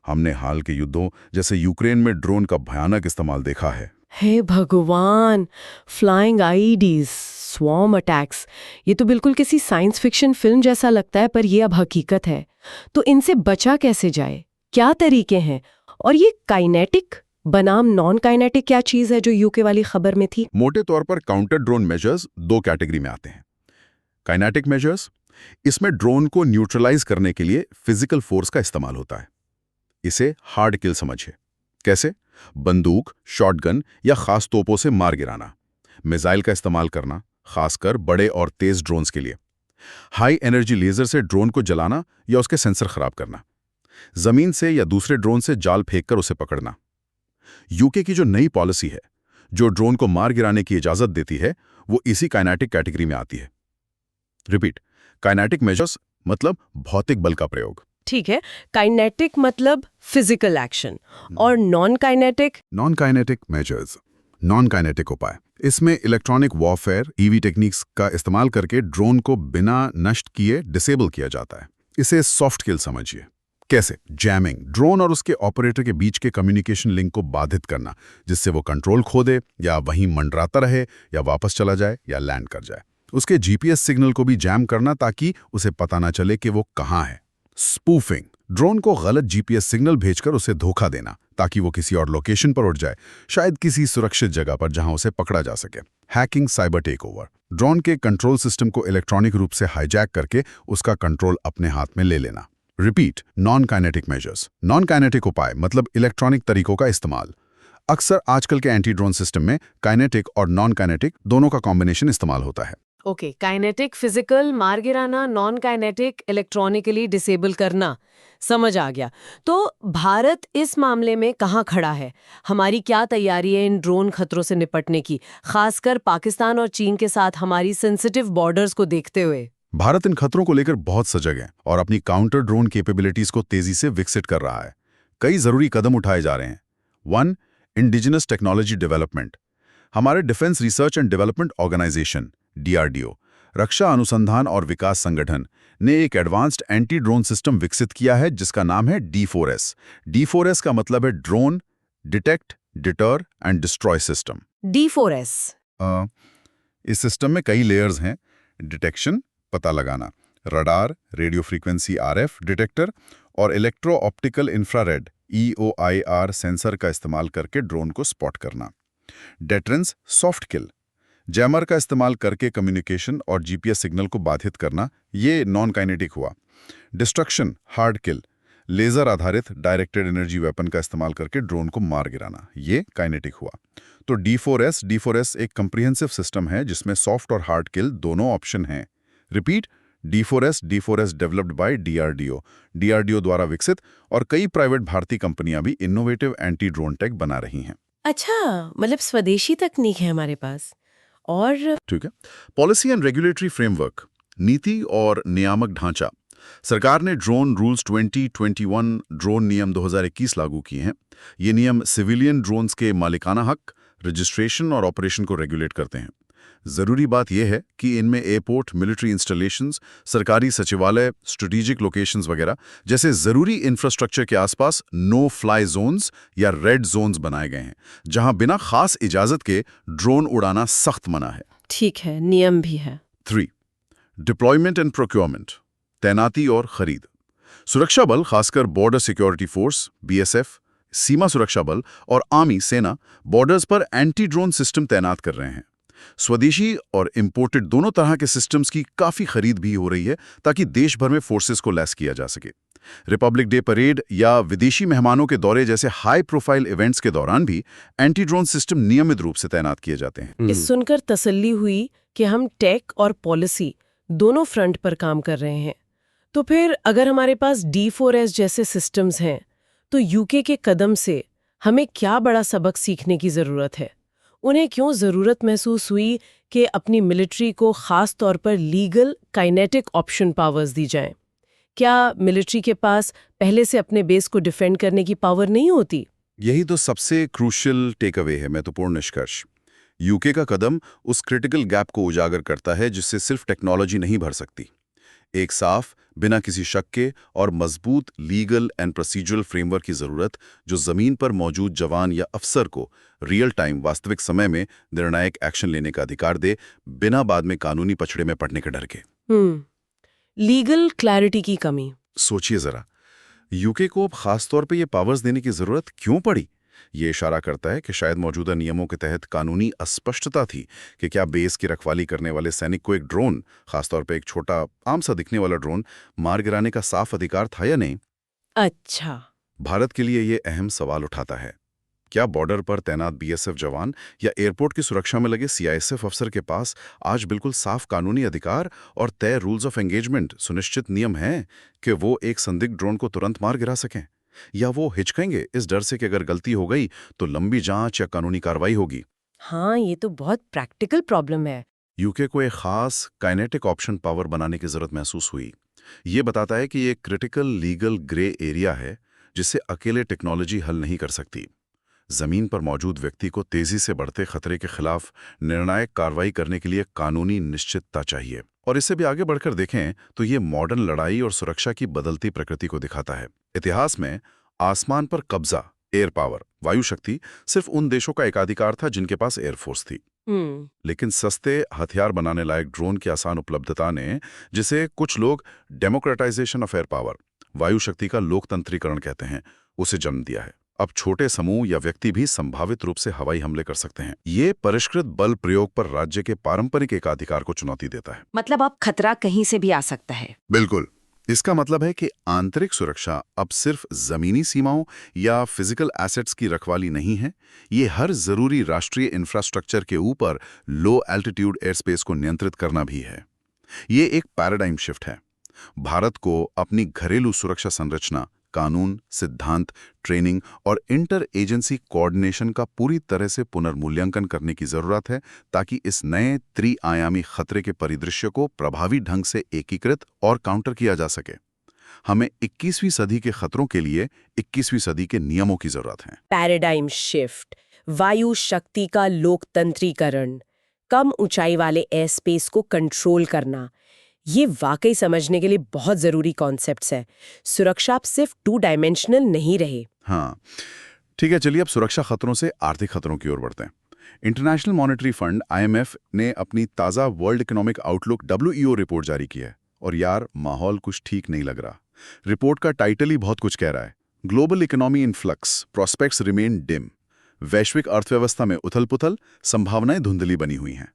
हमने हाल के युद्धों जैसे यूक्रेन में ड्रोन का भयानक इस्तेमाल देखा है। हे भगवान, फ्लाइंग आईईडीज, स्वॉर्म अटैक्स, ये तो बिल्कुल किसी साइंस फिक्शन फिल्म जैसा लगता है, पर ये अब हकीकत है। तो इनसे बचा कैसे जाए, क्या तरीके हैं? और ये काइनेटिक बनाम नॉन काइनेटिक क्या चीज है जो यूके वाली खबर में थी? मोटे तौर पर काउंटर ड्रोन मेजर्स दो कैटेगरी में आते हैं। काइनेटिक मेजर्स, इसमें ड्रोन को न्यूट्रलाइज करने के लिए फिजिकल फोर्स का इस्तेमाल होता है। इसे हार्ड किल समझिए। कैसे? बंदूक, शॉटगन या खास तोपों से मार गिराना, मिसाइल का इस्तेमाल करना, खासकर बड़े और तेज ड्रोन्स के लिए, हाई एनर्जी लेजर से ड्रोन को जलाना या उसके सेंसर खराब करना, जमीन से या दूसरे ड्रोन से जाल फेंककर उसे पकड़ना। यूके की जो नई पॉलिसी है, जो ड्रोन को मार गिराने की इजाजत देती है, वो इसी काइनेटिक कैटेगरी में आती है। रिपीट, काइनेटिक मेजर्स मतलब भौतिक बल का प्रयोग। ठीक है, काइनेटिक मतलब फिजिकल एक्शन, और non kinetic? Non kinetic measures, non kinetic उपाय, इसमें इलेक्ट्रॉनिक वॉरफेयर ईवी टेक्निक्स का इस्तेमाल करके ड्रोन को बिना नष्ट किए डिसेबल किया जाता है। इसे सॉफ्ट किल समझिए। कैसे? जैमिंग, ड्रोन और उसके ऑपरेटर के बीच के कम्युनिकेशन लिंक को बाधित करना, जिससे वो कंट्रोल खो दे या वहीं मंडराता रहे या वापस चला जाए या लैंड कर जाए। उसके जीपीएस सिग्नल को भी जैम करना ताकि उसे पता ना चले कि वो कहाँ है। स्पूफिंग, ड्रोन को गलत जीपीएस सिग्नल भेजकर उसे धोखा देना ताकि वो किसी और लोकेशन पर उड़ जाए, शायद किसी सुरक्षित जगह पर जहां उसे पकड़ा जा सके। हैकिंग, साइबर टेकओवर, ड्रोन के कंट्रोल सिस्टम को इलेक्ट्रॉनिक रूप से हाईजैक करके उसका कंट्रोल अपने हाथ में ले लेना। Repeat, non kinetic measures, non kinetic उपाय मतलब इलेक्ट्रॉनिक तरीकों का इस्तेमाल। अक्सर आजकल के एंटी ड्रोन सिस्टम में काइनेटिक और नॉन काइनेटिक दोनों का कॉम्बिनेशन इस्तेमाल होता है। ओके, काइनेटिक फिजिकल मार गिराना, नॉन काइनेटिक इलेक्ट्रॉनिकली डिसेबल करना, समझ आ गया। तो भारत इस मामले में कहाँ खड़ा है? हमारी क्या तैयारी है इन ड्रोन खतरों से निपटने की, खासकर पाकिस्तान और चीन के साथ हमारी सेंसिटिव बॉर्डर्स को देखते हुए? भारत इन खतरों को लेकर बहुत सजग है और अपनी काउंटर ड्रोन कैपेबिलिटीज को तेजी से विकसित कर रहा है। कई जरूरी कदम उठाए जा रहे हैं। 1. Indigenous technology development. हमारे defence research and development organisation DRDO, रक्षा अनुसंधान और विकास संगठन, ने एक एडवांस्ड एंटी ड्रोन सिस्टम विकसित किया है जिसका नाम है D4S। D4S का मतलब है drone detect, deter and destroy system. D4S इस सिस्टम में कई लेयर्स हैं। डिटेक्शन, पता लगाना, radar, radio frequency RF detector और electro optical infrared EOIR sensor का इस्तेमाल करके ड्रोन को स्पॉट करना। डेटरेंस, सॉफ्ट किल, जैमर का इस्तेमाल करके कम्युनिकेशन और जीपीएस सिग्नल को बाधित करना, ये नॉन काइनेटिक हुआ। डिस्ट्रक्शन, हार्ड किल, लेजर आधारित डायरेक्टेड एनर्जी वेपन का इस्तेमाल करके ड्रोन को मार गिराना, ये काइनेटिक हुआ। तो D4S एक कम्प्रिहेंसिव सिस्टम है जिसमें सॉफ्ट और हार्ड किल दोनों ऑप्शन हैं। Repeat, D4S developed by DRDO द्वारा विकसित, और कई प्राइवेट भारतीय कंपनियां भी इनोवेटिव एंटी ड्रोन टेक बना रही हैं। अच्छा, मतलब स्वदेशी तकनीक है हमारे पास। और ठीक है, पॉलिसी एंड रेगुलेटरी फ्रेमवर्क, नीति और नियामक ढांचा। सरकार ने ड्रोन रूल्स 2021 ड्रोन नियम 2021 लागू किए हैं। ये नियम सिविलियन ड्रोन्स के मालिकाना हक, रजिस्ट्रेशन और ऑपरेशन को रेगुलेट करते हैं। जरूरी बात यह है कि इनमें एयरपोर्ट, मिलिट्री इंस्टॉलेशंस, सरकारी सचिवालय, स्ट्रेटेजिक लोकेशंस वगैरह जैसे जरूरी इंफ्रास्ट्रक्चर के आसपास नो फ्लाई जोन्स या रेड जोन्स बनाए गए हैं, जहां बिना खास इजाजत के ड्रोन उड़ाना सख्त मना है। ठीक है, नियम भी है। 3. डिप्लॉयमेंट एंड प्रोक्योरमेंट, तैनाती और खरीद। सुरक्षा बल, खासकर बॉर्डर सिक्योरिटी फोर्स BSF, सीमा सुरक्षा बल और आर्मी सेना बॉर्डर्स पर एंटी ड्रोन सिस्टम तैनात कर रहे हैं। स्वदेशी और इंपोर्टेड दोनों तरह के सिस्टम्स की काफी खरीद भी हो रही है ताकि देश भर में फोर्सेस को लैस किया जा सके। रिपब्लिक डे परेड या विदेशी मेहमानों के दौरे जैसे हाई प्रोफाइल इवेंट्स के दौरान भी एंटी ड्रोन सिस्टम नियमित रूप से तैनात किए जाते हैं। इस सुनकर तसल्ली हुई कि हम टेक और पॉलिसी दोनों फ्रंट पर काम कर रहे हैं। तो फिर अगर हमारे पास D4S जैसे सिस्टम्स हैं, तो यूके के कदम से हमें क्या बड़ा सबक सीखने की ज़रूरत है? उन्हें क्यों ज़रूरत महसूस हुई कि अपनी मिलिट्री को ख़ास तौर पर लीगल काइनेटिक ऑप्शन पावर्स दी जाएं? क्या मिलिट्री के पास पहले से अपने बेस को डिफेंड करने की पावर नहीं होती? यही तो सबसे क्रूशियल टेक अवे है, महत्वपूर्ण निष्कर्ष। यूके का कदम उस क्रिटिकल गैप को उजागर करता है जिससे सिर्फ टेक्नोलॉजी नहीं भर सकती। एक साफ, बिना किसी शक के और मजबूत लीगल एंड प्रोसीजरल फ्रेमवर्क की जरूरत, जो जमीन पर मौजूद जवान या अफसर को रियल टाइम वास्तविक समय में निर्णायक एक्शन लेने का अधिकार दे, बिना बाद में कानूनी पछड़े में पड़ने के डर के। लीगल क्लैरिटी की कमी। सोचिए जरा, यूके को अब खासतौर पे ये पावर्स देने की जरूरत क्यों पड़ी? ये इशारा करता है कि शायद मौजूदा नियमों के तहत कानूनी अस्पष्टता थी कि क्या बेस की रखवाली करने वाले सैनिक को एक ड्रोन, खासतौर पे एक छोटा आम सा दिखने वाला ड्रोन, मार गिराने का साफ अधिकार था या नहीं। अच्छा। भारत के लिए ये अहम सवाल उठाता है। क्या बॉर्डर पर तैनात बीएसएफ जवान या एयरपोर्ट की सुरक्षा में लगे सीआईएसएफ अफसर के पास आज बिल्कुल साफ कानूनी अधिकार और तय रूल्स ऑफ एंगेजमेंट, सुनिश्चित नियम हैं कि वो एक संदिग्ध ड्रोन को तुरंत मार गिरा सकें? या वो हिचकेंगे इस डर से कि अगर गलती हो गई तो लंबी जांच या कानूनी कार्रवाई होगी? हाँ, ये तो बहुत प्रैक्टिकल प्रॉब्लम है। यूके को एक खास काइनेटिक ऑप्शन पावर बनाने की जरूरत महसूस हुई। ये बताता है कि ये क्रिटिकल लीगल ग्रे एरिया है जिसे अकेले टेक्नोलॉजी हल नहीं कर सकती। जमीन पर मौजूद व्यक्ति को तेजी से बढ़ते खतरे के खिलाफ निर्णायक कार्रवाई करने के लिए कानूनी निश्चितता चाहिए। और इससे भी आगे बढ़कर देखें तो ये मॉडर्न लड़ाई और सुरक्षा की बदलती प्रकृति को दिखाता है। इतिहास में आसमान पर कब्जा, एयर पावर, वायु शक्ति सिर्फ उन देशों का एकाधिकार था जिनके पास एयरफोर्स थी। लेकिन सस्ते हथियार बनाने लायक ड्रोन की आसान उपलब्धता ने, जिसे कुछ लोग डेमोक्रेटाइजेशन ऑफ एयर पावर, वायु शक्ति का लोकतंत्रीकरण कहते हैं, उसे जन्म दिया है। अब छोटे समूह या व्यक्ति भी संभावित रूप से हवाई हमले कर सकते हैं। ये परिष्कृत बल प्रयोग पर राज्य के पारंपरिक एकाधिकार को चुनौती देता है। मतलब अब खतरा कहीं से भी आ सकता है। बिल्कुल। इसका मतलब है कि आंतरिक सुरक्षा अब सिर्फ जमीनी सीमाओं या फिजिकल एसेट्स की रखवाली नहीं है, ये हर जरूरी राष्ट्रीय इंफ्रास्ट्रक्चर के ऊपर लो एल्टीट्यूड एयर स्पेस को नियंत्रित करना भी है। ये एक पैराडाइम शिफ्ट है। भारत को अपनी घरेलू सुरक्षा संरचना, कानून, सिद्धांत, ट्रेनिंग और इंटर एजेंसी कोऑर्डिनेशन का पूरी तरह से पुनर्मूल्यांकन करने की जरूरत है ताकि इस नए त्रिआयामी खतरे के परिदृश्य को प्रभावी ढंग से एकीकृत और काउंटर किया जा सके। हमें 21वीं सदी के खतरों के लिए 21वीं सदी के नियमों की जरूरत है। पैराडाइम शिफ्ट, वायु शक्ति का लोकतंत्रीकरण, कम ऊंचाई वाले एयर स्पेस को कंट्रोल करना, ये वाकई समझने के लिए बहुत जरूरी कॉन्सेप्ट्स है। सुरक्षा अब सिर्फ 2 डायमेंशनल नहीं रहे। हाँ, ठीक है, चलिए अब सुरक्षा खतरों से आर्थिक खतरों की ओर बढ़ते हैं। इंटरनेशनल मॉनेटरी फंड IMF ने अपनी ताज़ा world economic Outlook WEO report जारी की है। और यार, माहौल कुछ ठीक नहीं लग रहा। रिपोर्ट का टाइटल ही बहुत कुछ कह रहा है। Global economy in flux, prospects remain dim. वैश्विक अर्थव्यवस्था में उथल-पुथल, संभावनाएं धुंधली बनी हुई हैं।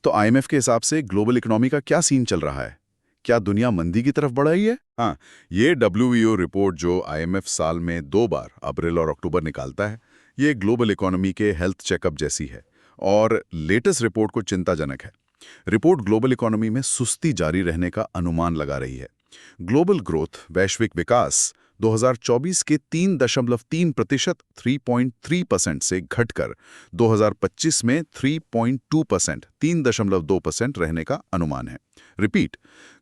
तो IMF के हिसाब से ग्लोबल इकोनॉमी का क्या सीन चल रहा है? क्या दुनिया मंदी की तरफ बढ़ रही है? हाँ, ये WEO रिपोर्ट जो IMF साल में 2 बार, अप्रैल और अक्टूबर निकालता है, ये ग्लोबल इकोनॉमी के हेल्थ चेकअप जैसी है और लेटेस्ट रिपोर्ट को चिंताजनक है। रिपोर्ट ग्लोबल इकोनॉमी में सुस्ती जारी रहने का अनुमान लगा रही है। ग्लोबल ग्रोथ, वैश्विक विकास 2024 के 3.3% 3.3% से घटकर 2025 में 3.2% 3.2% रहने का अनुमान है। रिपीट,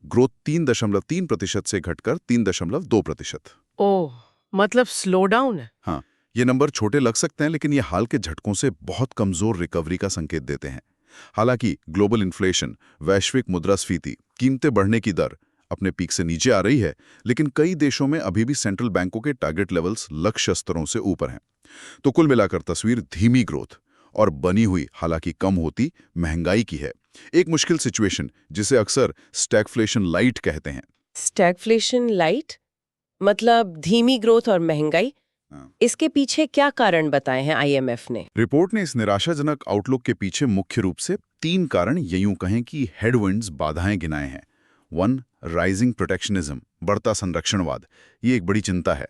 ग्रोथ 3.3% से घटकर 3.2%। ओह, मतलब स्लो डाउन है। हाँ, ये नंबर छोटे लग सकते हैं, लेकिन ये हाल के झटकों से बहुत कमजोर रिकवरी का संकेत देते हैं। हालांकि ग्लोबल इन्फ्लेशन, वैश्विक मुद्रास्फीति, कीमतें बढ़ने की दर अपने पीक से नीचे आ रही है, लेकिन कई देशों में अभी भी सेंट्रल बैंकों के टारगेट लेवल्स लक्ष्य स्तरों से ऊपर हैं। तो कुल मिलाकर तस्वीर धीमी ग्रोथ और बनी हुई, हालांकि कम होती, महंगाई की है। एक मुश्किल सिचुएशन जिसे अक्सर स्टैगफ्लेशन लाइट कहते हैं। स्टैगफ्लेशन लाइट मतलब धीमी ग्रोथ और महंगाई। इसके पीछे क्या कारण बताए हैं IMF ने? रिपोर्ट ने इस निराशाजनक आउटलुक के पीछे मुख्य रूप से 3 कारण, ये यूं कहें कि हेडविंड्स, बाधाएं गिनाए हैं। 1. राइजिंग प्रोटेक्शनिज्म, बढ़ता संरक्षणवाद। ये एक बड़ी चिंता है।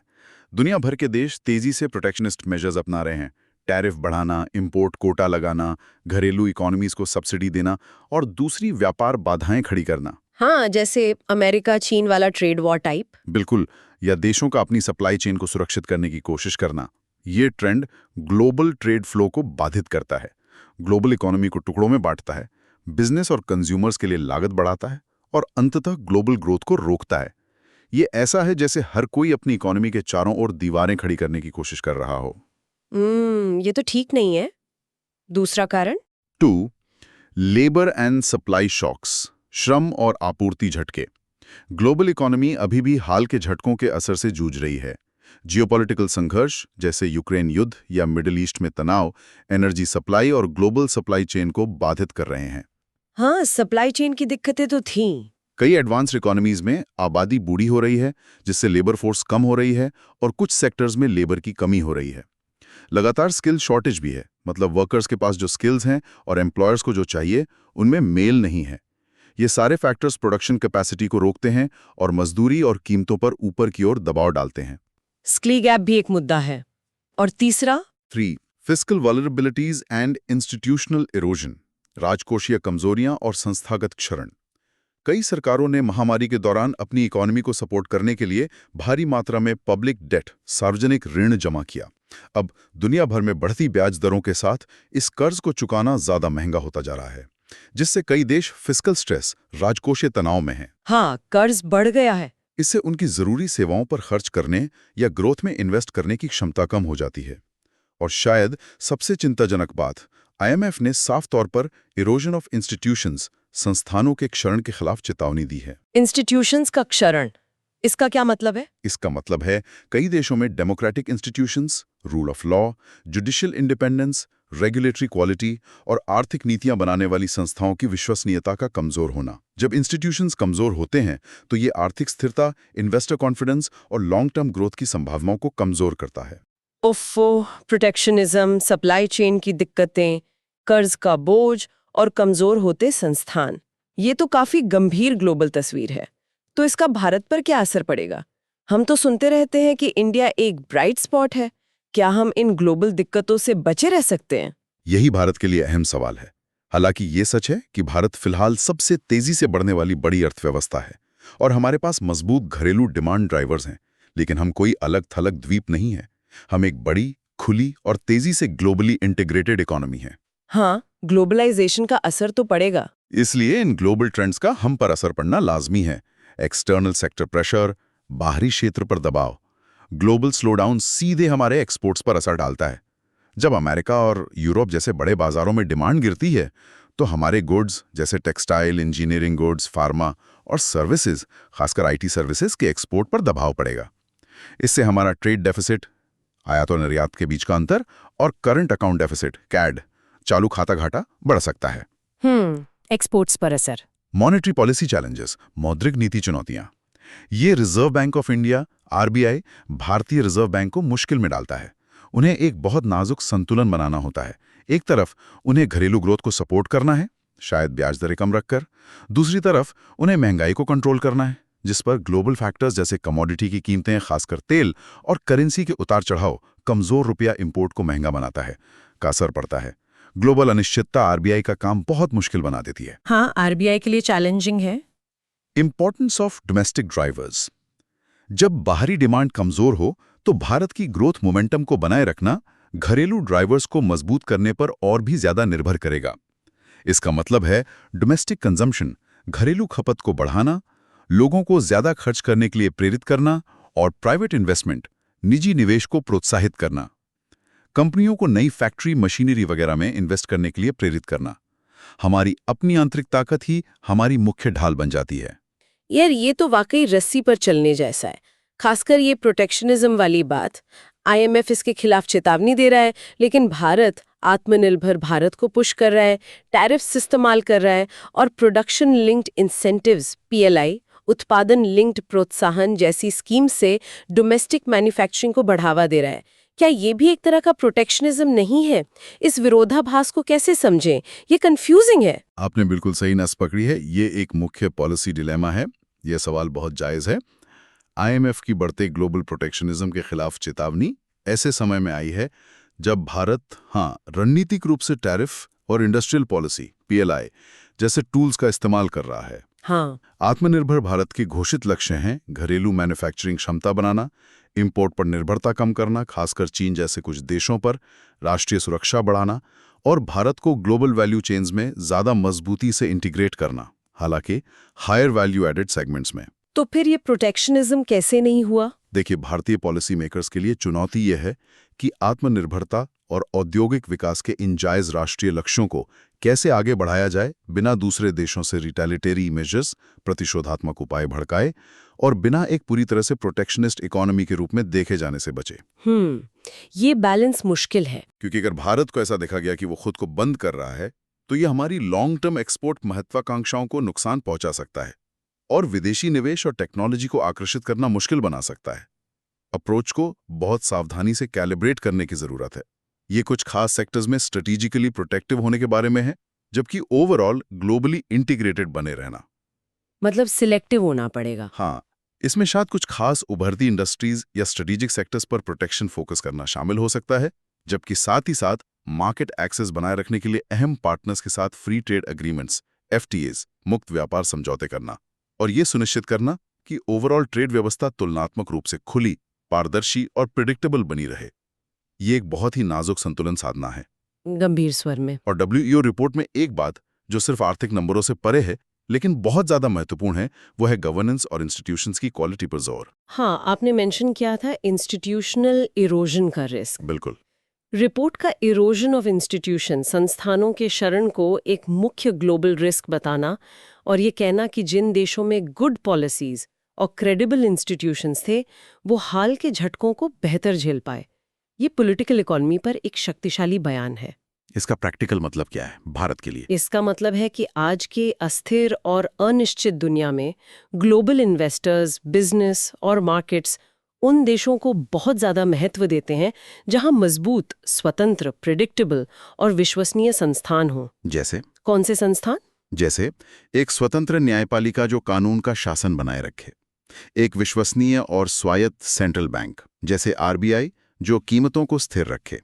दुनिया भर के देश तेजी से प्रोटेक्शनिस्ट मेजर्स अपना रहे हैं। टैरिफ बढ़ाना, इंपोर्ट कोटा लगाना, घरेलू इकोनॉमीज को सब्सिडी देना और दूसरी व्यापार बाधाएं खड़ी करना। हाँ, जैसे अमेरिका चीन वाला ट्रेड वॉर टाइप। बिल्कुल, या देशों का अपनी सप्लाई चेन को सुरक्षित करने की कोशिश करना। ये ट्रेंड ग्लोबल ट्रेड फ्लो को बाधित करता है, ग्लोबल इकोनॉमी को टुकड़ों में बांटता है, बिजनेस और कंज्यूमर्स के लिए लागत बढ़ाता है और अंततः ग्लोबल ग्रोथ को रोकता है। ये ऐसा है जैसे हर कोई अपनी इकोनॉमी के चारों ओर दीवारें खड़ी करने की कोशिश कर रहा हो। ये तो ठीक नहीं है। दूसरा कारण? 2. लेबर एंड सप्लाई शॉक्स, श्रम और आपूर्ति झटके। ग्लोबल इकोनॉमी अभी भी हाल के झटकों के असर से जूझ रही है। जियोपॉलिटिकल संघर्ष जैसे यूक्रेन युद्ध या मिडिल ईस्ट में तनाव एनर्जी सप्लाई और ग्लोबल सप्लाई चेन को बाधित कर रहे हैं। हाँ, सप्लाई चेन की दिक्कतें तो थीं। कई एडवांस्ड इकोनॉमीज में आबादी बूढ़ी हो रही है, जिससे लेबर फोर्स कम हो रही है और कुछ सेक्टर्स में लेबर की कमी हो रही है। लगातार स्किल शॉर्टेज भी है, मतलब वर्कर्स के पास जो स्किल्स हैं और एम्प्लॉयर्स को जो चाहिए उनमें मेल नहीं है। ये सारे फैक्टर्स प्रोडक्शन कैपेसिटी को रोकते हैं और मजदूरी और कीमतों पर ऊपर की ओर दबाव डालते हैं। स्किल गैप भी एक मुद्दा है। और तीसरा? 3. Fiscal vulnerabilities and institutional erosion, राजकोषीय कमजोरियां और संस्थागत क्षरण। कई सरकारों ने महामारी के दौरान अपनी इकोनॉमी को सपोर्ट करने के लिए भारी मात्रा में पब्लिक डेट, सार्वजनिक ऋण जमा किया। अब दुनिया भर में बढ़ती ब्याज दरों के साथ इस कर्ज को चुकाना ज्यादा महंगा होता जा रहा है, जिससे कई देश फिस्कल स्ट्रेस, राजकोषीय तनाव में हैं। हाँ, कर्ज बढ़ गया है। इससे उनकी जरूरी सेवाओं पर खर्च करने या ग्रोथ में इन्वेस्ट करने की क्षमता कम हो जाती है। और शायद सबसे चिंताजनक बात, आईएमएफ ने साफ तौर पर इरोजन ऑफ इंस्टीट्यूशंस, संस्थानों के क्षरण के खिलाफ चेतावनी दी है। इंस्टीट्यूशंस का क्षरण, इसका क्या मतलब है? इसका मतलब है कई देशों में democratic institutions, rule of law, judicial independence, regulatory quality और आर्थिक नीतियां बनाने वाली संस्थाओं की विश्वसनीयता का कमजोर होना। जब इंस्टीट्यूशंस कमजोर होते हैं तो ये आर्थिक स्थिरता, इन्वेस्टर कॉन्फिडेंस और लॉन्ग टर्म ग्रोथ की संभावनाओं को कमजोर करता है। ओफो, प्रोटेक्शनिज्म, सप्लाई चेन की दिक्कतें, कर्ज का बोझ और कमजोर होते संस्थान, ये तो काफी गंभीर ग्लोबल तस्वीर है। तो इसका भारत पर क्या असर पड़ेगा? हम तो सुनते रहते हैं कि इंडिया एक ब्राइट स्पॉट है। क्या हम इन ग्लोबल दिक्कतों से बचे रह सकते हैं? यही भारत के लिए अहम सवाल है। हालांकि ये सच है कि भारत फिलहाल सबसे तेजी से बढ़ने वाली बड़ी अर्थव्यवस्था है और हमारे पास मजबूत घरेलू डिमांड ड्राइवर्स हैं, लेकिन हम कोई अलग थलग द्वीप नहीं है। हम एक बड़ी, खुली और तेजी से ग्लोबली इंटीग्रेटेड इकोनॉमी है। हाँ, ग्लोबलाइजेशन का असर तो पड़ेगा। इसलिए इन ग्लोबल ट्रेंड्स का हम पर असर पड़ना लाजमी है। एक्सटर्नल सेक्टर प्रेशर, बाहरी क्षेत्र पर दबाव, ग्लोबल स्लोडाउन सीधे हमारे एक्सपोर्ट्स पर असर डालता है। जब अमेरिका और यूरोप जैसे बड़े बाजारों में डिमांड गिरती है तो हमारे गुड्स जैसे टेक्सटाइल, इंजीनियरिंग गुड्स, फार्मा और सर्विसेज, खासकर आईटी सर्विसेज के एक्सपोर्ट पर दबाव पड़ेगा। इससे हमारा ट्रेड डेफिसिट, आयात और निर्यात के बीच का अंतर, और करंट अकाउंट डेफिसिट, कैड, चालू खाता घाटा बढ़ सकता है। एक्सपोर्ट्स पर असर। मॉनेटरी पॉलिसी चैलेंजेस, मौद्रिक नीति चुनौतियां, ये reserve bank of India, RBI, भारतीय रिजर्व बैंक को मुश्किल में डालता है। उन्हें एक बहुत नाजुक संतुलन बनाना होता है। एक तरफ उन्हें घरेलू ग्रोथ को सपोर्ट करना है, शायद ब्याज दरें कम रखकर। दूसरी तरफ उन्हें महंगाई को कंट्रोल करना है, जिस पर ग्लोबल फैक्टर्स जैसे कमोडिटी की कीमतें, खासकर तेल, और करेंसी के उतार चढ़ाव, कमजोर रुपया इंपोर्ट को महंगा बनाता है, का असर पड़ता है। ग्लोबल अनिश्चितता आरबीआई का काम बहुत मुश्किल बना देती है। हाँ, आरबीआई के लिए चैलेंजिंग है। Importance of domestic drivers. जब बाहरी डिमांड कमजोर हो तो भारत की ग्रोथ मोमेंटम को बनाए रखना घरेलू ड्राइवर्स को मजबूत करने पर और भी ज्यादा निर्भर करेगा। इसका मतलब है डोमेस्टिक कंजम्पशन, घरेलू खपत को बढ़ाना, लोगों को ज्यादा खर्च करने के लिए प्रेरित करना और प्राइवेट इन्वेस्टमेंट, निजी निवेश को प्रोत्साहित करना। कंपनियों को नई फैक्ट्री, मशीनरी वगैरह में इन्वेस्ट करने के लिए प्रेरित करना। हमारी अपनी आंतरिक ताकत ही हमारी मुख्य ढाल बन जाती है। यार, ये तो वाकई रस्सी पर चलने जैसा है। खासकर ये प्रोटेक्शनिज्म वाली बात। आईएमएफ इसके खिलाफ चेतावनी दे रहा है, लेकिन भारत आत्मनिर्भर भारत को पुश कर रहा है, टैरिफ्स इस्तेमाल कर रहा है और प्रोडक्शन लिंक्ड इंसेंटिव्स, पीएलआई, उत्पादन लिंक्ड प्रोत्साहन जैसी स्कीम से डोमेस्टिक मैन्युफैक्चरिंग को बढ़ावा दे रहा है। क्या ये भी एक तरह का प्रोटेक्शनिज्म नहीं है? इस विरोधाभास को कैसे समझें? ये कंफ्यूजिंग है। आपने बिल्कुल सही नस पकड़ी है। ये एक मुख्य पॉलिसी डिलेमा है। यह सवाल बहुत जायज है। आईएमएफ की बढ़ते ग्लोबल प्रोटेक्शनिज्म के खिलाफ चेतावनी ऐसे समय में आई है जब भारत रणनीतिक रूप से टैरिफ और इंडस्ट्रियल पॉलिसी, पीएलआई, जैसे टूल्स का इस्तेमाल कर रहा है। हाँ। आत्मनिर्भर भारत के घोषित लक्ष्य हैं घरेलू मैन्युफैक्चरिंग क्षमता बनाना, इंपोर्ट पर निर्भरता कम करना, खासकर चीन जैसे कुछ देशों पर, राष्ट्रीय सुरक्षा बढ़ाना और भारत को ग्लोबल वैल्यू चेन्स में ज्यादा मजबूती से इंटीग्रेट करना, हालांकि हायर वैल्यू एडेड सेगमेंट्स में। तो फिर ये प्रोटेक्शनिज्म कैसे नहीं हुआ? देखिए, भारतीय पॉलिसी मेकर्स के लिए चुनौती यह है कि आत्मनिर्भरता और औद्योगिक विकास के इन जायज राष्ट्रीय लक्ष्यों को कैसे आगे बढ़ाया जाए बिना दूसरे देशों से रिटेलिटरी मेजर्स, प्रतिशोधात्मक उपाय भड़काए और बिना एक पूरी तरह से प्रोटेक्शनिस्ट इकोनॉमी के रूप में देखे जाने से बचे। ये बैलेंस मुश्किल है। क्योंकि अगर भारत को ऐसा देखा गया कि वो खुद को बंद कर रहा है, तो ये हमारी लॉन्ग टर्म एक्सपोर्ट महत्वाकांक्षाओं को नुकसान पहुंचा सकता है और विदेशी निवेश और टेक्नोलॉजी को आकर्षित करना मुश्किल बना सकता है। अप्रोच को बहुत सावधानी से कैलिब्रेट करने की जरूरत है। ये कुछ खास सेक्टर्स में स्ट्रेटेजिकली प्रोटेक्टिव होने के बारे में है, जबकि ओवरऑल ग्लोबली इंटीग्रेटेड बने रहना। मतलब सिलेक्टिव होना पड़ेगा। हाँ, इसमें शायद कुछ खास उभरती इंडस्ट्रीज या स्ट्रेटेजिक सेक्टर्स पर प्रोटेक्शन फोकस करना शामिल हो सकता है, जबकि साथ ही साथ मार्केट एक्सेस बनाए रखने के लिए अहम पार्टनर्स के साथ फ्री ट्रेड एग्रीमेंट्स, FTAs, मुक्त व्यापार समझौते करना और ये सुनिश्चित करना कि ओवरऑल ट्रेड व्यवस्था तुलनात्मक रूप से खुली, पारदर्शी और प्रिडिक्टेबल बनी रहे। ये एक बहुत ही नाजुक संतुलन साधना है। गंभीर स्वर में। और WEO रिपोर्ट में एक बात जो सिर्फ आर्थिक नंबरों से परे है लेकिन बहुत ज्यादा महत्वपूर्ण है, वो है गवर्नेंस और इंस्टीट्यूशंस की क्वालिटी पर जोर। हाँ, आपने मेंशन किया था इंस्टीट्यूशनल इरोजन का रिस्क। बिल्कुल। रिपोर्ट का इरोजन ऑफ इंस्टीट्यूशन, संस्थानों के शरण को एक मुख्य ग्लोबल रिस्क बताना और ये कहना कि जिन देशों में गुड पॉलिसीज और क्रेडिबल इंस्टीट्यूशंस थे वो हाल के झटकों को बेहतर झेल पाए। ये पॉलिटिकल इकोनॉमी पर एक शक्तिशाली बयान है। इसका प्रैक्टिकल मतलब क्या है भारत के लिए? इसका मतलब है कि आज के अस्थिर और अनिश्चित दुनिया में ग्लोबल इन्वेस्टर्स, बिजनेस और मार्केट्स उन देशों को बहुत ज्यादा महत्व देते हैं जहां मजबूत, स्वतंत्र, प्रिडिक्टेबल और विश्वसनीय संस्थान हों। जैसे? कौन से संस्थान? जैसे एक स्वतंत्र न्यायपालिका जो कानून का शासन बनाए रखे, एक विश्वसनीय और स्वायत्त सेंट्रल बैंक जैसे RBI जो कीमतों को स्थिर रखे,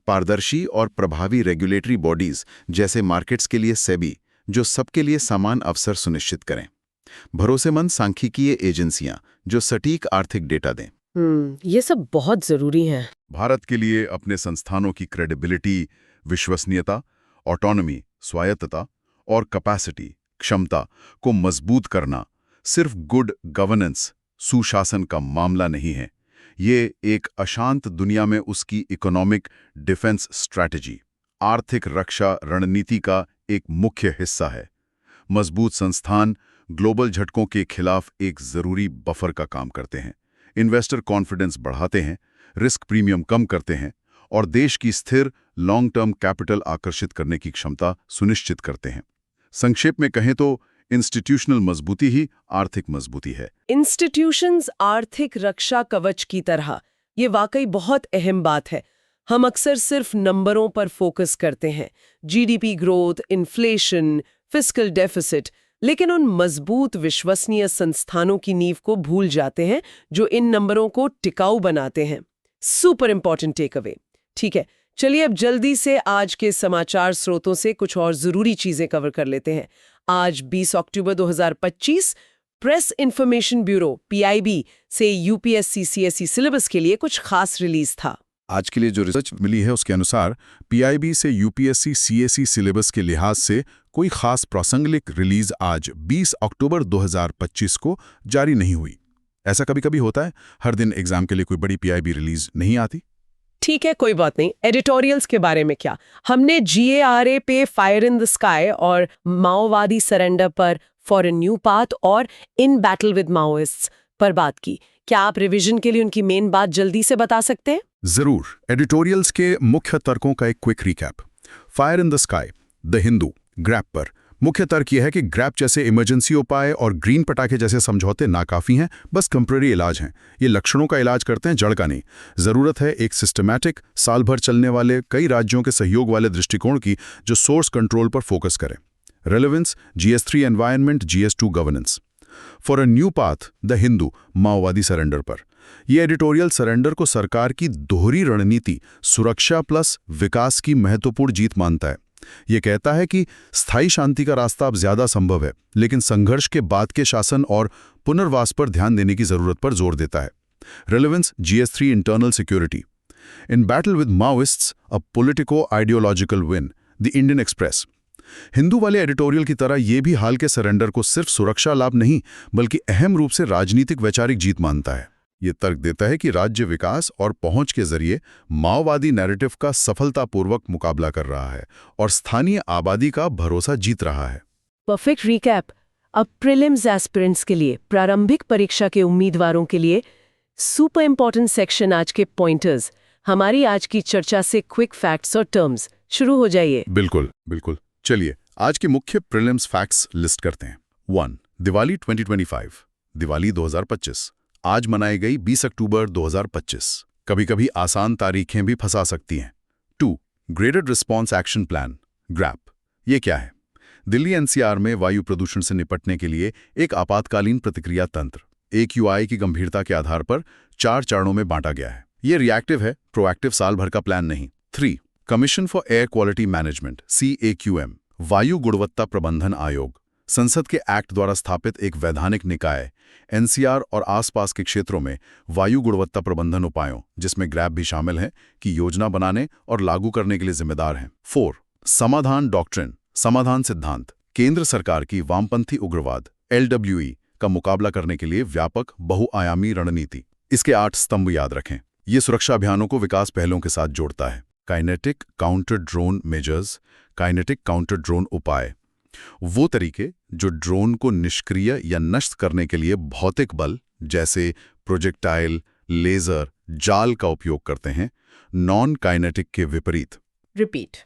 पारदर्शी और प्रभावी रेगुलेटरी बॉडीज जैसे मार्केट्स के लिए सेबी जो सबके लिए समान अवसर सुनिश्चित करें, भरोसेमंद सांख्यिकीय एजेंसियां जो सटीक आर्थिक डेटा दें। ये सब बहुत जरूरी है। भारत के लिए अपने संस्थानों की क्रेडिबिलिटी, विश्वसनीयता, ऑटोनॉमी, स्वायत्तता और कैपेसिटी, क्षमता को मजबूत करना सिर्फ गुड गवर्नेंस, सुशासन का मामला नहीं है। ये एक अशांत दुनिया में उसकी इकोनॉमिक डिफेंस स्ट्रैटेजी, आर्थिक रक्षा रणनीति का एक मुख्य हिस्सा है। मजबूत संस्थान ग्लोबल झटकों के खिलाफ एक जरूरी बफर का काम करते हैं, इन्वेस्टर कॉन्फिडेंस बढ़ाते हैं, रिस्क प्रीमियम कम करते हैं और देश की स्थिर लॉन्ग टर्म कैपिटल आकर्षित करने की क्षमता सुनिश्चित करते हैं। संक्षेप में कहें तो इंस्टीट्यूशनल मजबूती ही आर्थिक मजबूती है। इंस्टीट्यूशंस आर्थिक रक्षा कवच की तरह, ये वाकई बहुत अहम बात है। हम अक्सर सिर्फ नंबरों पर फोकस करते हैं, GDP growth, inflation, fiscal deficit, लेकिन उन मजबूत विश्वसनीय संस्थानों की नींव को भूल जाते हैं जो इन नंबरों को टिकाऊ बनाते हैं। Super important takeaway. ठीक है, चलिए अब जल्दी से आज के समाचार स्रोतों से कुछ और जरूरी चीजें कवर कर लेते हैं। आज 20 अक्टूबर 2025 प्रेस इंफॉर्मेशन ब्यूरो PIB से UPSC CSE सिलेबस के लिए कुछ खास रिलीज था। आज के लिए जो रिसर्च मिली है उसके अनुसार PIB से UPSC CSE सिलेबस के लिहाज से कोई खास प्रासंगिक रिलीज आज 20 अक्टूबर 2025 को जारी नहीं हुई। ऐसा कभी-कभी होता है, हर दिन एग्जाम के लिए कोई बड़ी PIB रिलीज नहीं आती। ठीक है, कोई बात नहीं। एडिटोरियल्स के बारे में क्या? हमने GARA पे फायर इन द स्काई और माओवादी सरेंडर पर फॉर अ न्यू पाथ और इन बैटल विद माओइस्ट्स पर बात की। क्या आप रिवीजन के लिए उनकी मेन बात जल्दी से बता सकते हैं? जरूर। एडिटोरियल्स के मुख्य तर्कों का एक quick recap. Fire in the sky, the Hindu, grab पर मुख्य तर्क यह है कि ग्रैप जैसे इमरजेंसी उपाय और ग्रीन पटाखे जैसे समझौते नाकाफी हैं, बस टेम्परेरी इलाज हैं। ये लक्षणों का इलाज करते हैं, जड़ का नहीं। जरूरत है एक सिस्टमैटिक, साल भर चलने वाले, कई राज्यों के सहयोग वाले दृष्टिकोण की जो सोर्स कंट्रोल पर फोकस करे। Relevance, GS3 environment, GS2 governance. For a new path, the Hindu, माओवादी सरेंडर पर। यह एडिटोरियल सरेंडर को सरकार की दोहरी रणनीति सुरक्षा प्लस विकास की महत्वपूर्ण जीत मानता है। ये कहता है कि स्थायी शांति का रास्ता अब ज्यादा संभव है, लेकिन संघर्ष के बाद के शासन और पुनर्वास पर ध्यान देने की जरूरत पर जोर देता है। Relevance GS3 internal security. In battle with Maoists a politico ideological win, the Indian Express. Hindu वाले एडिटोरियल की तरह ये भी हाल के सरेंडर को सिर्फ सुरक्षा लाभ नहीं बल्कि अहम रूप से राजनीतिक वैचारिक जीत मानता है। ये तर्क देता है कि राज्य विकास और पहुंच के जरिए माओवादी नैरेटिव का सफलतापूर्वक मुकाबला कर रहा है और स्थानीय आबादी का भरोसा जीत रहा है। Perfect recap. अब प्रीलिम्स एस्पिरेंट्स के लिए, प्रारंभिक परीक्षा के उम्मीदवारों के लिए सुपर इंपॉर्टेंट सेक्शन, आज के पॉइंटर्स। हमारी आज की चर्चा से क्विक फैक्ट्स और टर्म्स शुरू हो जाइए। बिल्कुल बिल्कुल। चलिए आज के मुख्य प्रीलिम्स फैक्ट्स लिस्ट करते हैं। 1. दिवाली 2025, दिवाली 2025 आज मनाई गई 20 अक्टूबर 2025। कभी-कभी आसान तारीखें भी फंसा सकती हैं। 2. Graded response action plan, grab. ये क्या है? दिल्ली NCR में वायु प्रदूषण से निपटने के लिए एक आपातकालीन प्रतिक्रिया तंत्र AQI की गंभीरता के आधार पर 4 चरणों में बांटा गया है। ये रिएक्टिव है, प्रोएक्टिव साल भर का प्लान नहीं। 3. Commission for air quality management, CAQM, वायु गुणवत्ता प्रबंधन आयोग, संसद के एक्ट द्वारा स्थापित एक वैधानिक निकाय, NCR और आसपास के क्षेत्रों में वायु गुणवत्ता प्रबंधन उपायों, जिसमें ग्रैप भी शामिल है, की योजना बनाने और लागू करने के लिए जिम्मेदार हैं। 4. समाधान डॉक्ट्रिन, समाधान सिद्धांत, केंद्र सरकार की वामपंथी उग्रवाद LWE का मुकाबला करने के लिए व्यापक बहुआयामी रणनीति। इसके 8 स्तंभ याद रखें। ये सुरक्षा अभियानों को विकास पहलों के साथ जोड़ता है। Kinetic counter drone measures, kinetic counter drone उपाय, वो तरीके जो ड्रोन को निष्क्रिय या नष्ट करने के लिए भौतिक बल जैसे प्रोजेक्टाइल, लेजर, जाल का उपयोग करते हैं, नॉन काइनेटिक के विपरीत। Repeat.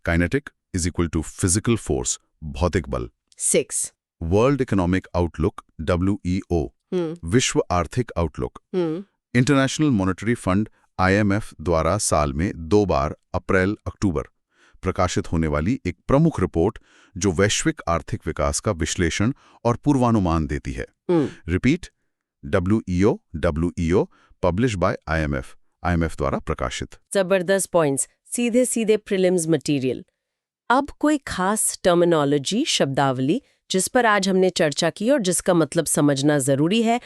Kinetic is equal to physical force, भौतिक बल। 6. वर्ल्ड इकोनॉमिक आउटलुक WEO, विश्व आर्थिक outlook. International monetary fund IMF द्वारा साल में 2 बार अप्रैल-अक्टूबर प्रकाशित होने वाली एक प्रमुख रिपोर्ट जो वैश्विक आर्थिक विकास का विश्लेषण और पूर्वानुमान देती है। Repeat, WEO publish by IMF द्वारा प्रकाशित। जबरदस्त पॉइंट्स, सीधे सीधे प्रीलिम्स मटेरियल। अब कोई खास टर्मिनोलॉजी, शब्दावली जिस पर आज हमने चर्चा की और जिसका मतलब समझना जरूरी है?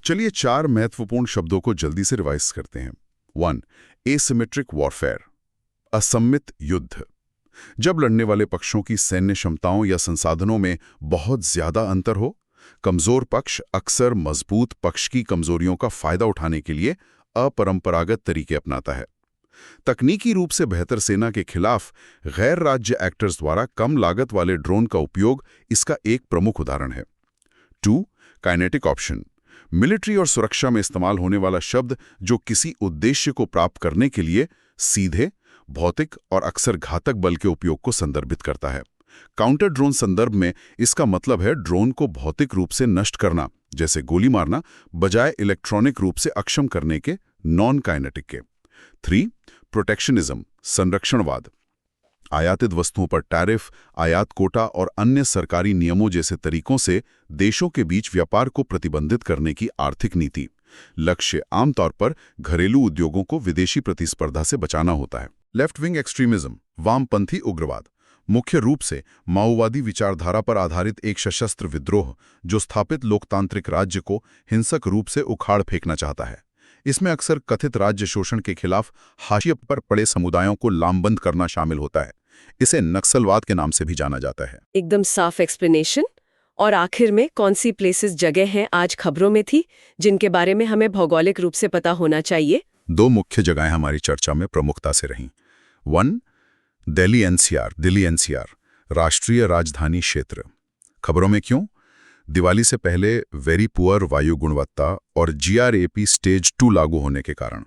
चलिए 4 महत्वपूर्ण शब्दों को जल्दी से रिवाइज करते हैं। 1. एसिमेट्रिक वॉरफेयर, असम्मित युद्ध। जब लड़ने वाले पक्षों की सैन्य क्षमताओं या संसाधनों में बहुत ज्यादा अंतर हो, कमजोर पक्ष अक्सर मजबूत पक्ष की कमजोरियों का फायदा उठाने के लिए अपरंपरागत तरीके अपनाता है। तकनीकी रूप से बेहतर सेना के खिलाफ गैर राज्य एक्टर्स द्वारा कम लागत वाले ड्रोन का उपयोग इसका एक प्रमुख उदाहरण है। 2. काइनेटिक ऑप्शन, मिलिट्री और सुरक्षा में इस्तेमाल होने वाला शब्द जो किसी उद्देश्य को प्राप्त करने के लिए सीधे भौतिक और अक्सर घातक बल के उपयोग को संदर्भित करता है। काउंटर ड्रोन संदर्भ में इसका मतलब है ड्रोन को भौतिक रूप से नष्ट करना, जैसे गोली मारना, बजाय इलेक्ट्रॉनिक रूप से अक्षम करने के, नॉन काइनेटिक के। 3. प्रोटेक्शनिज्म, संरक्षणवाद। आयातित वस्तुओं पर टैरिफ, आयात कोटा और अन्य सरकारी नियमों जैसे तरीकों से देशों के बीच व्यापार को प्रतिबंधित करने की आर्थिक नीति। लक्ष्य आमतौर पर घरेलू उद्योगों को विदेशी प्रतिस्पर्धा से बचाना होता है। लेफ्ट विंग एक्सट्रीमिज्म, वामपंथी उग्रवाद, मुख्य रूप से माओवादी विचारधारा पर आधारित एक सशस्त्र विद्रोह जो स्थापित लोकतांत्रिक राज्य को हिंसक रूप से उखाड़ फेंकना चाहता है। इसमें अक्सर कथित राज्य शोषण के खिलाफ हाशिए पर पड़े समुदायों को लामबंद करना शामिल होता है। इसे नक्सलवाद के नाम से भी जाना जाता है। एकदम साफ एक्सप्लेनेशन। और आखिर में कौन सी प्लेसेस, जगह हैं आज खबरों में थी जिनके बारे में हमें भौगोलिक रूप से पता होना चाहिए? 2 मुख्य जगहें हमारी चर्चा में प्रमुखता से रहीं। 1. दिल्ली NCR, राष्ट्रीय राजधानी क्षेत्र। खबरों में क्यों? दिवाली से पहले वेरी पुअर वायु गुणवत्ता और GRAP स्टेज 2 लागू होने के कारण।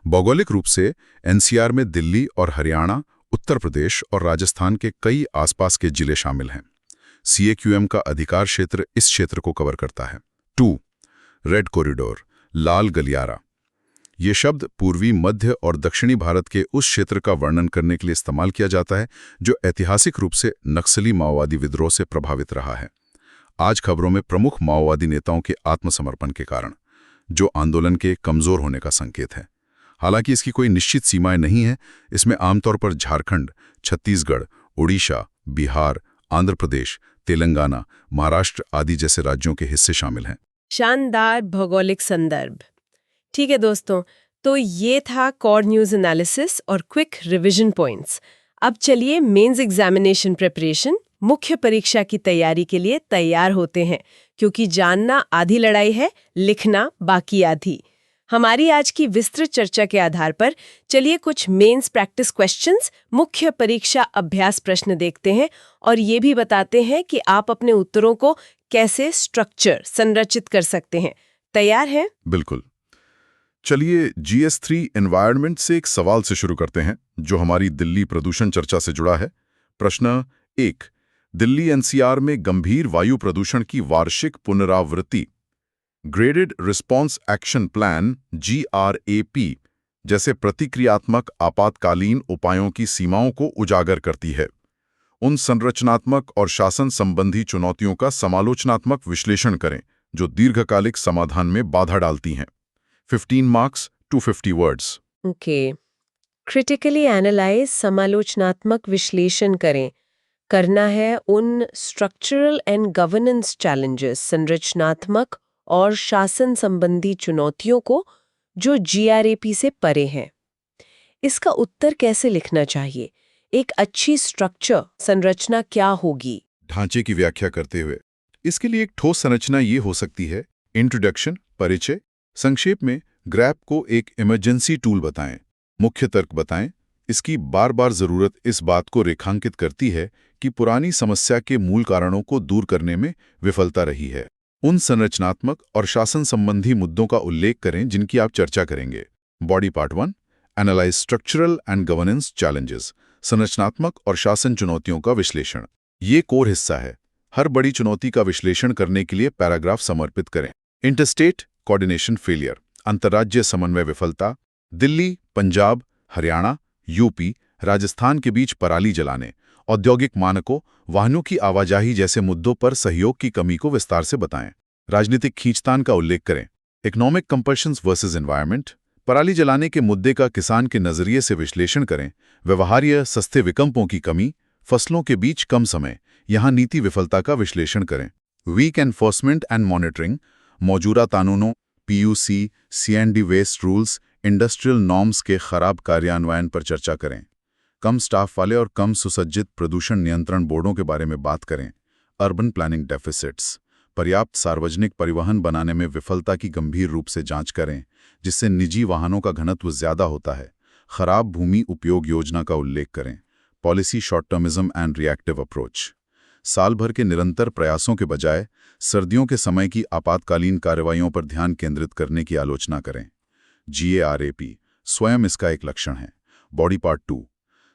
भौगोलिक रूप से NCR में दिल्ली और हरियाणा, उत्तर प्रदेश और राजस्थान के कई आसपास के जिले शामिल हैं। CAQM का अधिकार क्षेत्र इस क्षेत्र को कवर करता है। 2. रेड कॉरिडोर, लाल गलियारा। ये शब्द पूर्वी, मध्य और दक्षिणी भारत के उस क्षेत्र का वर्णन करने के लिए इस्तेमाल किया जाता है जो ऐतिहासिक रूप से नक्सली माओवादी विद्रोह से प्रभावित रहा है। आज खबरों में प्रमुख माओवादी नेताओं के आत्मसमर्पण के कारण, जो आंदोलन के कमजोर होने का संकेत है। हालांकि इसकी कोई निश्चित सीमाएं नहीं है। इसमें आमतौर पर झारखंड, छत्तीसगढ़, उड़ीसा, बिहार, आंध्र प्रदेश, तेलंगाना, महाराष्ट्र आदि जैसे राज्यों के हिस्से शामिल हैं। शानदार भौगोलिक संदर्भ। ठीक है दोस्तों, तो ये था कोर न्यूज़ एनालिसिस और क्विक रिवीजन पॉइंट्स। अब चलिए मेंस एग्जामिनेशन प्रिपरेशन, मुख्य परीक्षा की तैयारी के लिए तैयार होते हैं, क्योंकि जानना आधी लड़ाई है, लिखना बाकी आधी। हमारी आज की विस्तृत चर्चा के आधार पर चलिए कुछ मेंस प्रैक्टिस क्वेश्चंस, मुख्य परीक्षा अभ्यास प्रश्न देखते हैं और ये भी बताते हैं कि आप अपने उत्तरों को कैसे संरचित कर सकते हैं। तैयार हैं? बिल्कुल। चलिए GS3 एनवायरनमेंट से एक सवाल से शुरू करते हैं जो हमारी दिल्ली प्रदूषण चर्चा से जुड़ा है। प्रश्न 1, दिल्ली NCR में गंभीर वायु प्रदूषण की वार्षिक पुनरावृत्ति graded response action plan GRAP जैसे प्रतिक्रियात्मक आपातकालीन उपायों की सीमाओं को उजागर करती है। उन संरचनात्मक और शासन संबंधी चुनौतियों का समालोचनात्मक विश्लेषण करें जो दीर्घकालिक समाधान में बाधा डालती हैं। 15 marks, 250 words. Okay. Critically analyse, समालोचनात्मक विश्लेषण करें। करना है उन स्ट्रक्चरल एंड गवर्नेंस चैलेंजेस, संरचनात्मक और शासन संबंधी चुनौतियों को जो GRAP से परे हैं। इसका उत्तर कैसे लिखना चाहिए? एक अच्छी संरचना क्या होगी? ढांचे की व्याख्या करते हुए इसके लिए एक ठोस संरचना ये हो सकती है: इंट्रोडक्शन, परिचय, संक्षेप में ग्रैप को एक इमरजेंसी टूल बताएं, मुख्य तर्क बताएं। इसकी बार बार जरूरत इस बात को रेखांकित करती है कि पुरानी समस्या के मूल कारणों को दूर करने में विफलता रही है। उन संरचनात्मक और शासन संबंधी मुद्दों का उल्लेख करें जिनकी आप चर्चा करेंगे। Body part 1, analyse structural and governance challenges, संरचनात्मक और शासन चुनौतियों का विश्लेषण। ये कोर हिस्सा है। हर बड़ी चुनौती का विश्लेषण करने के लिए पैराग्राफ समर्पित करें। इंटरस्टेट कोऑर्डिनेशन फेलियर, अंतर्राज्यीय समन्वय विफलता, दिल्ली, पंजाब, हरियाणा, यूपी, राजस्थान के बीच पराली जलाने, औद्योगिक मानकों, वाहनों की आवाजाही जैसे मुद्दों पर सहयोग की कमी को विस्तार से बताएं। राजनीतिक खींचतान का उल्लेख करें। इकोनॉमिक कंपल्शंस वर्सेस एनवायरनमेंट, पराली जलाने के मुद्दे का किसान के नजरिए से विश्लेषण करें। व्यवहार्य सस्ते विकल्पों की कमी, फसलों के बीच कम समय, यहाँ नीति विफलता का विश्लेषण करें। वीक एनफोर्समेंट एंड मॉनिटरिंग, मौजूदा कानूनों, PUC, CND waste rules, industrial norms के खराब कार्यान्वयन पर चर्चा करें। कम स्टाफ वाले और कम सुसज्जित प्रदूषण नियंत्रण बोर्डों के बारे में बात करें। अर्बन प्लानिंग डेफिसिट्स, पर्याप्त सार्वजनिक परिवहन बनाने में विफलता की गंभीर रूप से जांच करें, जिससे निजी वाहनों का घनत्व ज्यादा होता है। खराब भूमि उपयोग योजना का उल्लेख करें। Policy short termism and reactive approach, साल भर के निरंतर प्रयासों के बजाय सर्दियों के समय की आपातकालीन कार्रवाइयों पर ध्यान केंद्रित करने की आलोचना करें। GARAP स्वयं इसका एक लक्षण है। Body part 2,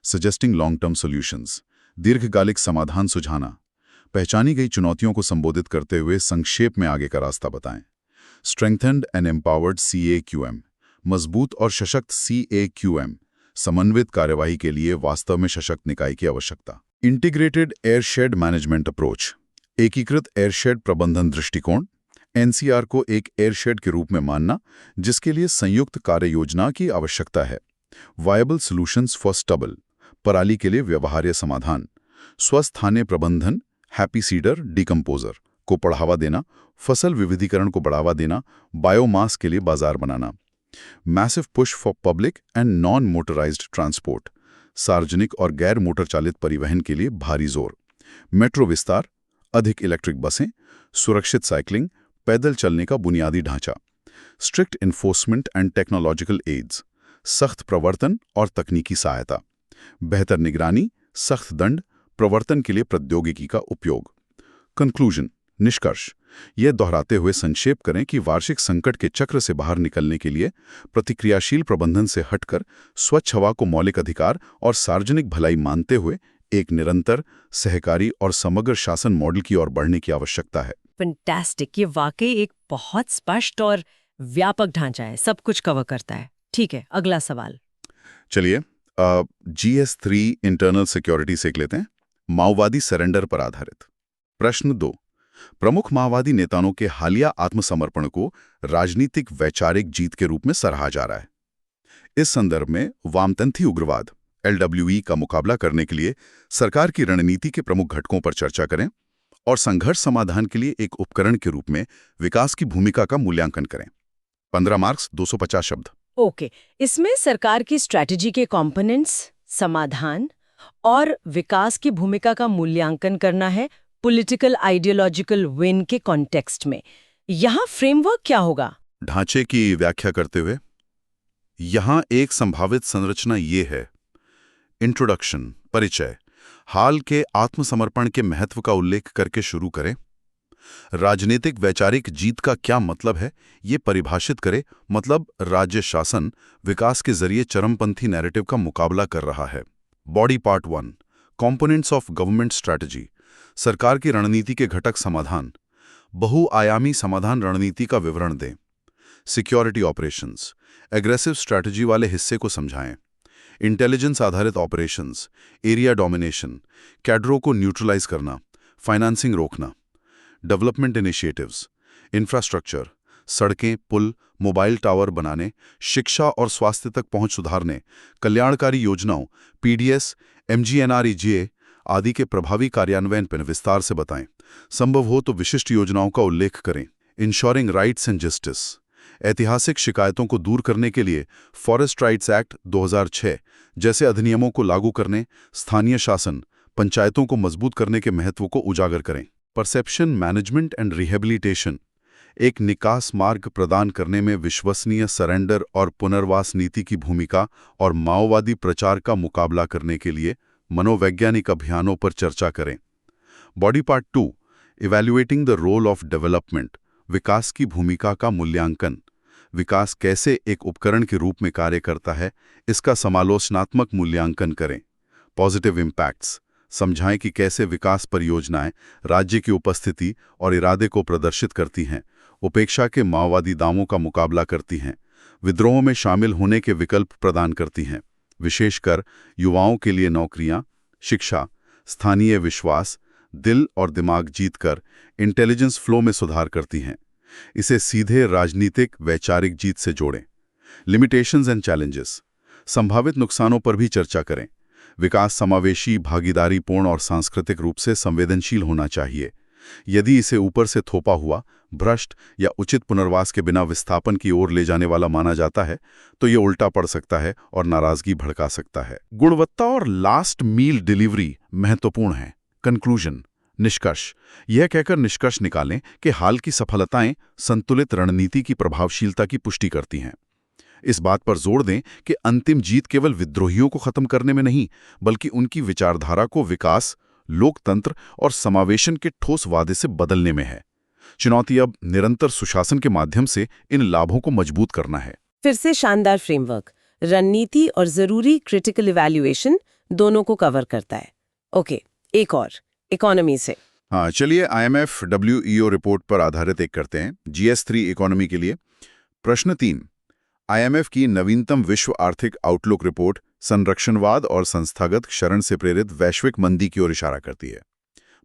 suggesting long term solutions, दीर्घकालिक समाधान सुझाना। पहचानी गई चुनौतियों को संबोधित करते हुए संक्षेप में आगे का रास्ता बताएं। स्ट्रेंथेंड एंड एम्पावर्ड CAQM, मजबूत और सशक्त CAQM, समन्वित कार्यवाही के लिए वास्तव में सशक्त निकाय की आवश्यकता। इंटीग्रेटेड एयरशेड मैनेजमेंट अप्रोच, एकीकृत एयरशेड प्रबंधन दृष्टिकोण। NCR को एक एयरशेड के रूप में मानना, जिसके लिए संयुक्त कार्य योजना की आवश्यकता है। वायबल सॉल्यूशंस फॉर स्टबल, पराली के लिए व्यवहार्य समाधान। स्वस्थ थाने प्रबंधन, हैप्पी सीडर डिकम्पोजर को बढ़ावा देना, फसल विविधीकरण को बढ़ावा देना, बायोमास के लिए बाजार बनाना। Massive push for public and non motorised transport, सार्वजनिक और गैर मोटर चालित परिवहन के लिए भारी जोर। मेट्रो विस्तार, अधिक इलेक्ट्रिक बसें, सुरक्षित साइकिलिंग, पैदल चलने का बुनियादी ढांचा। Strict enforcement and technological aids, सख्त प्रवर्तन और तकनीकी सहायता। बेहतर निगरानी, सख्त दंड, प्रवर्तन के लिए प्रौद्योगिकी का उपयोग। कंक्लूजन, निष्कर्ष, यह दोहराते हुए संक्षेप करें कि वार्षिक संकट के चक्र से बाहर निकलने के लिए प्रतिक्रियाशील प्रबंधन से हटकर स्वच्छ हवा को मौलिक अधिकार और सार्वजनिक भलाई मानते हुए एक निरंतर, सहकारी और समग्र शासन मॉडल की ओर बढ़ने की आवश्यकता है। फैंटास्टिक, ये वाकई एक बहुत स्पष्ट और व्यापक ढांचा है, सब कुछ कवर करता है। ठीक है, अगला सवाल। चलिए GS3 इंटरनल सिक्योरिटी सीख लेते हैं। माओवादी सरेंडर पर आधारित। प्रश्न 2, प्रमुख माओवादी नेताओं के हालिया आत्मसमर्पण को राजनीतिक वैचारिक जीत के रूप में सराहा जा रहा है। इस संदर्भ में वामपंथी उग्रवाद LWE का मुकाबला करने के लिए सरकार की रणनीति के प्रमुख घटकों पर चर्चा करें और संघर्ष समाधान के लिए एक उपकरण के रूप में विकास की भूमिका का मूल्यांकन करें। 15 मार्क्स 250 शब्द। ओके, इसमें सरकार की स्ट्रैटेजी के कंपोनेंट्स, समाधान और विकास की भूमिका का मूल्यांकन करना है पॉलिटिकल आइडियोलॉजिकल विन के कॉन्टेक्स्ट में। यहाँ फ्रेमवर्क क्या होगा? ढांचे की व्याख्या करते हुए यहाँ एक संभावित संरचना ये है। इंट्रोडक्शन, परिचय, हाल के आत्मसमर्पण के महत्व का उल्लेख करके शुरू करें। राजनीतिक वैचारिक जीत का क्या मतलब है ये परिभाषित करे, मतलब राज्य शासन विकास के जरिए चरमपंथी नैरेटिव का मुकाबला कर रहा है। Body part 1, components of government strategy, सरकार की रणनीति के घटक समाधान, बहुआयामी समाधान रणनीति का विवरण दें। सिक्योरिटी ऑपरेशंस, एग्रेसिव स्ट्रैटेजी वाले हिस्से को समझाएं। इंटेलिजेंस आधारित ऑपरेशंस, एरिया डोमिनेशन, कैडरों को न्यूट्रलाइज करना, फाइनेंसिंग रोकना। डेवलपमेंट इनिशिएटिव्स, इंफ्रास्ट्रक्चर, सड़कें, पुल, मोबाइल टावर बनाने, शिक्षा और स्वास्थ्य तक पहुंच सुधारने, कल्याणकारी योजनाओं, PDS, MGNREGA आदि के प्रभावी कार्यान्वयन पर विस्तार से बताएं। संभव हो तो विशिष्ट योजनाओं का उल्लेख करें। इंश्योरिंग राइट्स एंड जस्टिस, ऐतिहासिक शिकायतों को दूर करने के लिए फॉरेस्ट राइट्स एक्ट 2006 जैसे अधिनियमों को लागू करने, स्थानीय शासन, पंचायतों को मजबूत करने के महत्व को उजागर करें। परसेप्शन मैनेजमेंट एंड रिहेबिलिटेशन, एक निकास मार्ग प्रदान करने में विश्वसनीय सरेंडर और पुनर्वास नीति की भूमिका और माओवादी प्रचार का मुकाबला करने के लिए मनोवैज्ञानिक अभियानों पर चर्चा करें। Body part 2, evaluating the role of development, विकास की भूमिका का मूल्यांकन। विकास कैसे एक उपकरण के रूप में कार्य करता है, इसका समालोचनात्मक मूल्यांकन करें। पॉजिटिव इम्पैक्ट्स, समझाएं कि कैसे विकास परियोजनाएं राज्य की उपस्थिति और इरादे को प्रदर्शित करती हैं, उपेक्षा के माओवादी दावों का मुकाबला करती हैं, विद्रोह में शामिल होने के विकल्प प्रदान करती हैं, विशेषकर युवाओं के लिए नौकरियां, शिक्षा, स्थानीय विश्वास, दिल और दिमाग जीतकर इंटेलिजेंस फ्लो में सुधार करती हैं। इसे सीधे राजनीतिक वैचारिक जीत से जोड़ें। लिमिटेशंस एंड चैलेंजेस, संभावित नुकसानों पर भी चर्चा करें। विकास समावेशी, भागीदारीपूर्ण और सांस्कृतिक रूप से संवेदनशील होना चाहिए। यदि इसे ऊपर से थोपा हुआ, भ्रष्ट या उचित पुनर्वास के बिना विस्थापन की ओर ले जाने वाला माना जाता है तो ये उल्टा पड़ सकता है और नाराजगी भड़का सकता है। गुणवत्ता और लास्ट मील डिलीवरी महत्वपूर्ण है। कंक्लूजन, निष्कर्ष, यह कहकर निष्कर्ष निकालें कि हाल की सफलताएं संतुलित रणनीति की प्रभावशीलता की पुष्टि करती हैं। इस बात पर जोर दें कि अंतिम जीत केवल विद्रोहियों को खत्म करने में नहीं, बल्कि उनकी विचारधारा को विकास, लोकतंत्र और समावेशन के ठोस वादे से बदलने में है। चुनौती अब निरंतर सुशासन के माध्यम से इन लाभों को मजबूत करना है। फिर से शानदार फ्रेमवर्क, रणनीति और जरूरी क्रिटिकल इवैल्यूएशन दोनों को कवर करता है। ओके, एक और इकोनॉमी से। हाँ, चलिए IMF WEO रिपोर्ट पर आधारित एक करते हैं, GS3 इकोनॉमी के लिए। प्रश्न 3, IMF की नवीनतम विश्व आर्थिक आउटलुक रिपोर्ट संरक्षणवाद और संस्थागत क्षरण से प्रेरित वैश्विक मंदी की ओर इशारा करती है।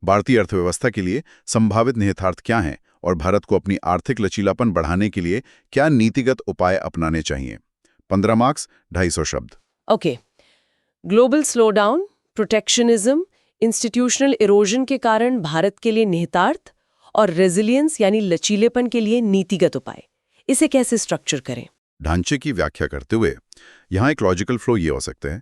भारतीय अर्थव्यवस्था के लिए संभावित निहितार्थ क्या हैं और भारत को अपनी आर्थिक लचीलापन बढ़ाने के लिए क्या नीतिगत उपाय अपनाने चाहिए? 15 मार्क्स 250 शब्द। Okay, global slowdown, protectionism, institutional erosion के कारण भारत के लिए निहितार्थ और रेजिलियंस यानी लचीलेपन के लिए नीतिगत उपाय, इसे कैसे स्ट्रक्चर करें? ढांचे की व्याख्या करते हुए यहाँ एक लॉजिकल फ्लो ये हो सकते हैं।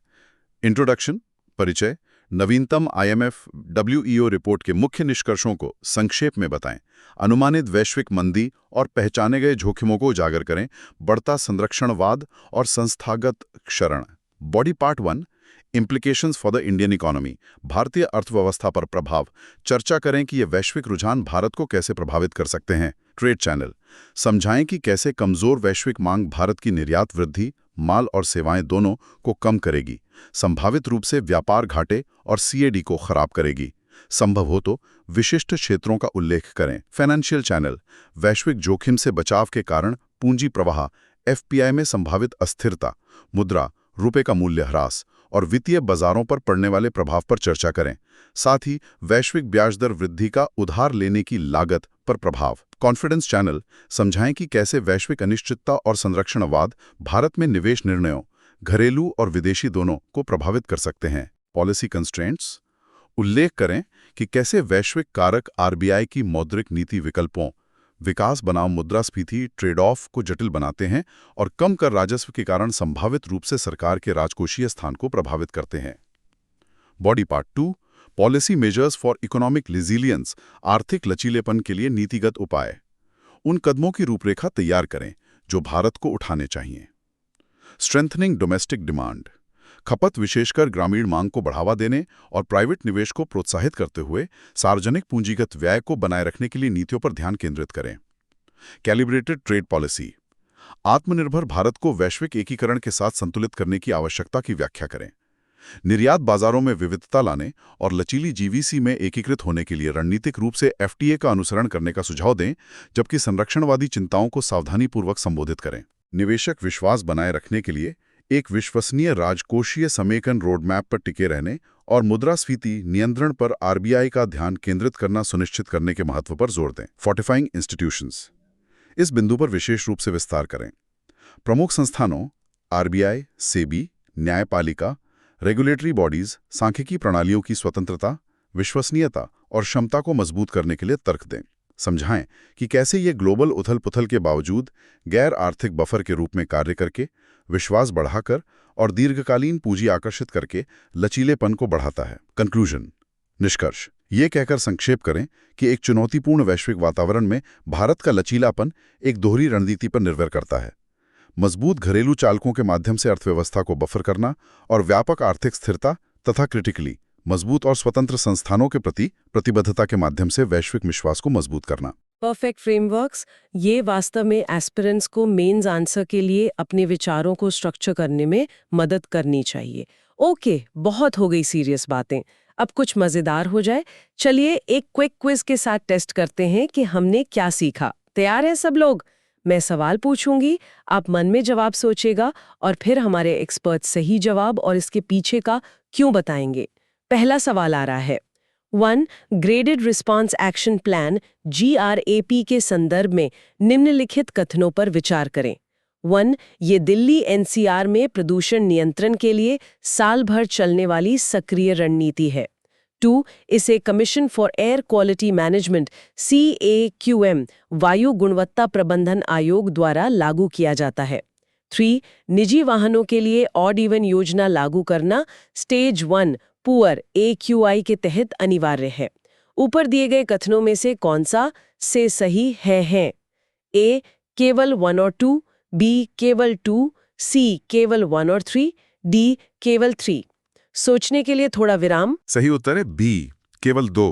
इंट्रोडक्शन, परिचय, नवीनतम IMF WEO रिपोर्ट के मुख्य निष्कर्षों को संक्षेप में बताएं, अनुमानित वैश्विक मंदी और पहचाने गए जोखिमों को उजागर करें, बढ़ता संरक्षणवाद और संस्थागत क्षरण। Body part 1, implications for the Indian economy, भारतीय अर्थव्यवस्था पर प्रभाव, चर्चा करें कि ये वैश्विक रुझान भारत को कैसे प्रभावित कर सकते हैं। ट्रेड चैनल, समझाएं कि कैसे कमजोर वैश्विक मांग भारत की निर्यात वृद्धि, माल और सेवाएं दोनों को कम करेगी, संभावित रूप से व्यापार घाटे और CAD को खराब करेगी। संभव हो तो विशिष्ट क्षेत्रों का उल्लेख करें। फाइनेंशियल चैनल, वैश्विक जोखिम से बचाव के कारण पूंजी प्रवाह, FPI में संभावित अस्थिरता, मुद्रा, रुपए का मूल्य ह्रास और वित्तीय बाजारों पर पड़ने वाले प्रभाव पर चर्चा करें। साथ ही वैश्विक ब्याज दर वृद्धि का उधार लेने की लागत पर प्रभाव। कॉन्फिडेंस चैनल, समझाएं कि कैसे वैश्विक अनिश्चितता और संरक्षणवाद भारत में निवेश निर्णयों, घरेलू और विदेशी दोनों को प्रभावित कर सकते हैं। पॉलिसी कंस्ट्रेंट्स, उल्लेख करें कि कैसे वैश्विक कारक आरबीआई की मौद्रिक नीति विकल्पों, विकास बनाम मुद्रास्फीति ट्रेड ऑफ को जटिल बनाते हैं और कम कर राजस्व के कारण संभावित रूप से सरकार के राजकोषीय स्थान को प्रभावित करते हैं। Body part 2, policy measures for economic resilience, आर्थिक लचीलेपन के लिए नीतिगत उपाय। उन कदमों की रूपरेखा तैयार करें जो भारत को उठाने चाहिए। स्ट्रेंथनिंग डोमेस्टिक डिमांड, खपत विशेषकर ग्रामीण मांग को बढ़ावा देने और प्राइवेट निवेश को प्रोत्साहित करते हुए सार्वजनिक पूंजीगत व्यय को बनाए रखने के लिए नीतियों पर ध्यान केंद्रित करें। कैलिब्रेटेड ट्रेड पॉलिसी, आत्मनिर्भर भारत को वैश्विक एकीकरण के साथ संतुलित करने की आवश्यकता की व्याख्या करें। निर्यात बाजारों में विविधता लाने और लचीली जीवीसी में एकीकृत होने के लिए रणनीतिक रूप से एफटीए का अनुसरण करने का सुझाव दें, जबकि संरक्षणवादी चिंताओं को सावधानीपूर्वक संबोधित करें। निवेशक विश्वास बनाए रखने के लिए एक विश्वसनीय राजकोषीय समेकन रोडमैप पर टिके रहने और मुद्रास्फीति नियंत्रण पर आरबीआई का ध्यान केंद्रित करना सुनिश्चित करने के महत्व पर जोर दें। फोर्टिफाइंग इंस्टीट्यूशंस, इस बिंदु पर विशेष रूप से विस्तार करें। प्रमुख संस्थानों आरबीआई, सेबी, न्यायपालिका, रेगुलेटरी बॉडीज, सांख्यिकी प्रणालियों की स्वतंत्रता, विश्वसनीयता और क्षमता को मजबूत करने के लिए तर्क दें। समझाएं कि कैसे ये ग्लोबल उथल-पुथल के बावजूद गैर आर्थिक बफर के रूप में कार्य करके, विश्वास बढ़ाकर और दीर्घकालीन पूंजी आकर्षित करके लचीलेपन को बढ़ाता है। कंक्लूजन, निष्कर्ष, ये कहकर संक्षेप करें कि एक चुनौतीपूर्ण वैश्विक वातावरण में भारत का लचीलापन एक दोहरी रणनीति पर निर्भर करता है। मजबूत घरेलू चालकों के माध्यम से अर्थव्यवस्था को बफर करना और व्यापक आर्थिक स्थिरता तथा क्रिटिकली मजबूत और स्वतंत्र संस्थानों के प्रति प्रतिबद्धता के माध्यम से वैश्विक विश्वास को मजबूत करना। परफेक्ट फ्रेमवर्क्स, ये वास्तव में एस्पिरेंट्स को मेंस आंसर के लिए अपने विचारों को स्ट्रक्चर करने में मदद करनी चाहिए। ओके, बहुत हो गई सीरियस बातें, अब कुछ मजेदार हो जाए। चलिए एक क्विक क्विज के साथ टेस्ट करते हैं कि हमने क्या सीखा। तैयार हैं सब लोग? मैं सवाल पूछूंगी, आप मन में जवाब सोचेगा और फिर हमारे एक्सपर्ट सही जवाब और इसके पीछे का क्यों बताएंगे। पहला सवाल आ रहा है। 1. Graded response action plan GRAP के संदर्भ में निम्नलिखित कथनों पर विचार करें। 1. ये दिल्ली NCR में प्रदूषण नियंत्रण के लिए साल भर चलने वाली सक्रिय रणनीति है। 2. इसे commission for air quality management CAQM वायु गुणवत्ता प्रबंधन आयोग द्वारा लागू किया जाता है। 3. निजी वाहनों के लिए ऑड इवन योजना लागू करना स्टेज 1 पुअर AQI के तहत अनिवार्य है। ऊपर दिए गए कथनों में से कौन सा से सही है? A. केवल 1 और 2, B. केवल 2, C. केवल 1 और 3, D. केवल 3। सोचने के लिए थोड़ा विराम। सही उत्तर है बी, केवल 2।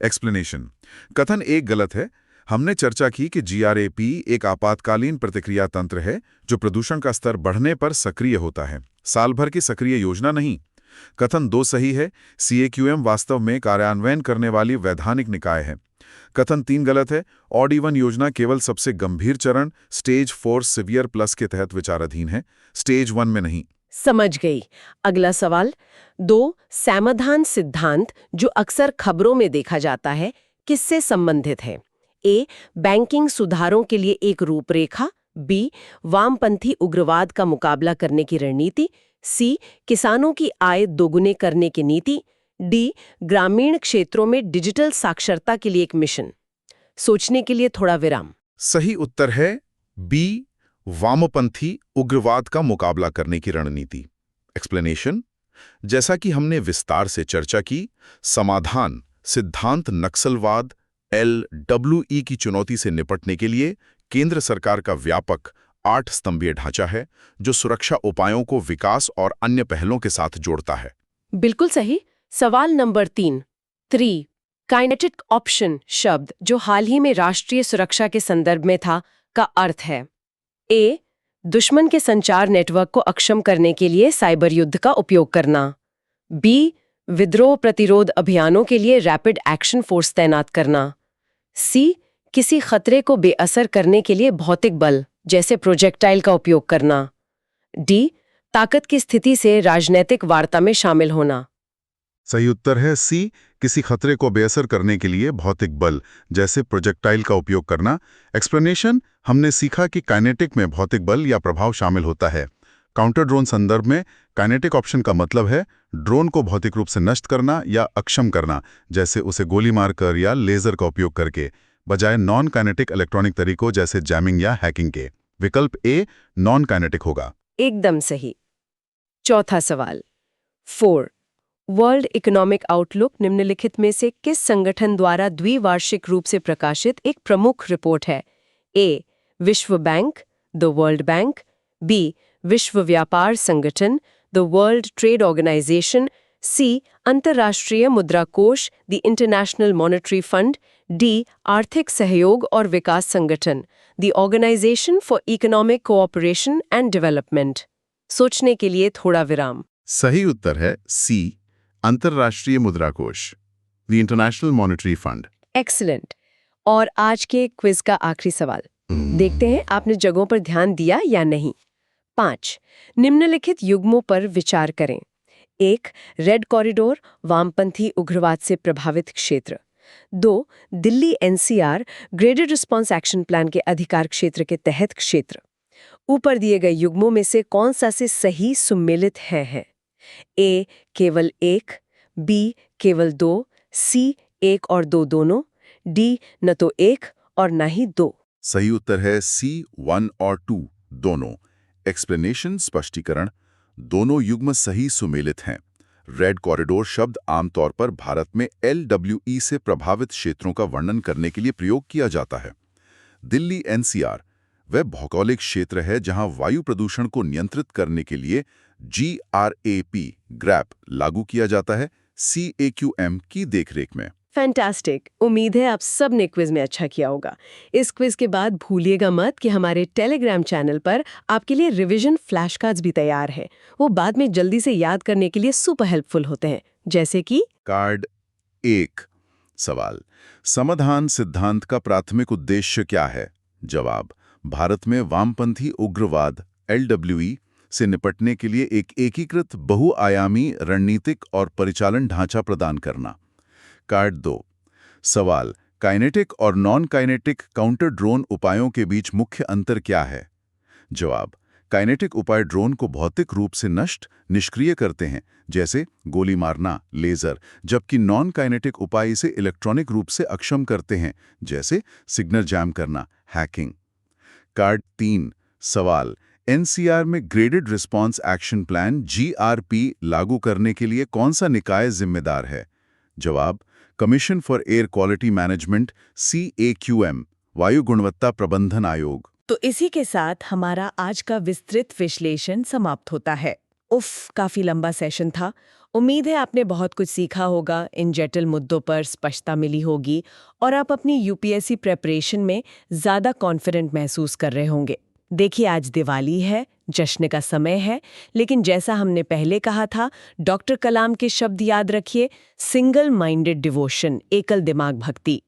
एक्सप्लेनेशन, कथन 1 गलत है। हमने चर्चा की कि GRAP एक आपातकालीन प्रतिक्रिया तंत्र है जो प्रदूषण का स्तर बढ़ने पर सक्रिय होता है, साल भर की सक्रिय योजना नहीं। कथन 2 सही है, CAQM वास्तव में कार्यान्वयन करने वाली वैधानिक निकाय है। कथन 3 गलत है, ऑड इवन योजना केवल सबसे गंभीर चरण स्टेज 4 सीवियर प्लस के तहत विचाराधीन है, स्टेज 1 में नहीं। समझ गई। अगला सवाल 2. समाधान सिद्धांत जो अक्सर खबरों में देखा जाता है, किससे संबंधित है? A. बैंकिंग सुधारों के लिए एक रूपरेखा, B. वामपंथी उग्रवाद का मुकाबला करने की रणनीति, C. किसानों की आय दोगुने करने की नीति, D. ग्रामीण क्षेत्रों में डिजिटल साक्षरता के लिए एक मिशन। सोचने के लिए थोड़ा विराम। सही उत्तर है B. वामपंथी उग्रवाद का मुकाबला करने की रणनीति। एक्सप्लेनेशन, जैसा कि हमने विस्तार से चर्चा की, समाधान सिद्धांत नक्सलवाद LWE की चुनौती से निपटने के लिए केंद्र सरकार का व्यापक 8 स्तंभीय ढांचा है जो सुरक्षा उपायों को विकास और अन्य पहलों के साथ जोड़ता है। बिल्कुल सही। सवाल नंबर 3. काइनेटिक ऑप्शन शब्द जो हाल ही में राष्ट्रीय सुरक्षा के संदर्भ में था का अर्थ है। A. दुश्मन के संचार नेटवर्क को अक्षम करने के लिए साइबर युद्ध का उपयोग करना, B. विद्रोह प्रतिरोध अभियानों के लिए रैपिड एक्शन फोर्स तैनात करना, C. किसी खतरे को बेअसर करने के लिए भौतिक बल जैसे प्रोजेक्टाइल का उपयोग करना, D. ताकत की स्थिति से राजनीतिक वार्ता में शामिल होना। सही उत्तर है C. किसी खतरे को बेअसर करने के लिए भौतिक बल जैसे प्रोजेक्टाइल का उपयोग करना। एक्सप्लेनेशन, हमने सीखा कि काइनेटिक में भौतिक बल या प्रभाव शामिल होता है। काउंटर ड्रोन संदर्भ में काइनेटिक ऑप्शन का मतलब है ड्रोन को भौतिक रूप से नष्ट करना या अक्षम करना, जैसे उसे गोली मारकर या लेजर का उपयोग करके, बजाय नॉन काइनेटिक इलेक्ट्रॉनिक तरीकों जैसे जैमिंग या हैकिंग के। विकल्प ए नॉन काइनेटिक होगा। एकदम सही। चौथा सवाल 4 वर्ल्ड इकोनॉमिक आउटलुक निम्नलिखित में से किस संगठन द्वारा द्विवार्षिक रूप से प्रकाशित एक प्रमुख रिपोर्ट है? ए विश्व bank, the World Bank, B विश्व व्यापार संगठन, the World Trade Organisation, C अंतर्राष्ट्रीय मुद्रा कोष, the International monetary Fund, D आर्थिक सहयोग और विकास संगठन, the Organisation for Economic Cooperation and Development. सोचने के लिए थोड़ा विराम। सही उत्तर है सी अंतर्राष्ट्रीय मुद्रा कोष, the International monetary fund. Excellent. और आज के क्विज का आखिरी सवाल, देखते हैं आपने जगहों पर ध्यान दिया या नहीं। 5 निम्नलिखित युग्मों पर विचार करें। 1 रेड कॉरिडोर वामपंथी उग्रवाद से प्रभावित क्षेत्र। 2 Delhi NCR graded response action plan के अधिकार क्षेत्र के तहत क्षेत्र। ऊपर दिए गए युग्मों में से कौन सा से सही सुमेलित है? ए केवल 1, बी केवल 2, सी 1 और 2 दोनों, डी न तो 1 और न ही 2। सही उत्तर है सी 1 और 2 दोनों। एक्सप्लेनेशन स्पष्टीकरण, दोनों युग्म सही सुमेलित हैं। रेड कॉरिडोर शब्द आमतौर पर भारत में LWE से प्रभावित क्षेत्रों का वर्णन करने के लिए प्रयोग किया जाता है। दिल्ली एनसीआर वह भौगोलिक क्षेत्र है जहां वायु प्रदूषण को नियंत्रित करने के लिए GRAP लागू किया जाता है CAQM की देखरेख में। फैंटास्टिक। उम्मीद है आप सब ने क्विज में अच्छा किया होगा। इस क्विज के बाद भूलिएगा मत कि हमारे टेलीग्राम चैनल पर आपके लिए रिवीजन फ्लैश कार्ड्स भी तैयार है। वो बाद में जल्दी से याद करने के लिए सुपर हेल्पफुल होते हैं। जैसे कि कार्ड 1 सवाल, समाधान सिद्धांत का प्राथमिक उद्देश्य क्या है? जवाब, भारत में वामपंथी उग्रवाद LWE से निपटने के लिए एक एकीकृत बहुआयामी रणनीतिक और परिचालन ढांचा प्रदान करना। कार्ड 2 सवाल, काइनेटिक और नॉन काइनेटिक काउंटर ड्रोन उपायों के बीच मुख्य अंतर क्या है? जवाब, काइनेटिक उपाय ड्रोन को भौतिक रूप से नष्ट, निष्क्रिय करते हैं, जैसे गोली मारना, लेजर, जबकि नॉन काइनेटिक उपाय इसे इलेक्ट्रॉनिक रूप से अक्षम करते हैं, जैसे सिग्नल जैम करना, हैकिंग। कार्ड 3 सवाल, एनसीआर में graded response action plan GRP लागू करने के लिए कौन सा निकाय जिम्मेदार है? जवाब, commission for air quality management CAQM, वायु गुणवत्ता प्रबंधन आयोग। तो इसी के साथ हमारा आज का विस्तृत विश्लेषण समाप्त होता है। उफ, काफी लंबा सेशन था। उम्मीद है आपने बहुत कुछ सीखा होगा, इन जटिल मुद्दों पर स्पष्टता मिली होगी और आप अपनी UPSC प्रेपरेशन में ज़्यादा कॉन्फिडेंट महसूस कर रहे होंगे। देखिए, आज दिवाली है, जश्न का समय है, लेकिन जैसा हमने पहले कहा था, डॉक्टर कलाम के शब्द याद रखिए, सिंगल माइंडेड डिवोशन, एकल दिमाग भक्ति।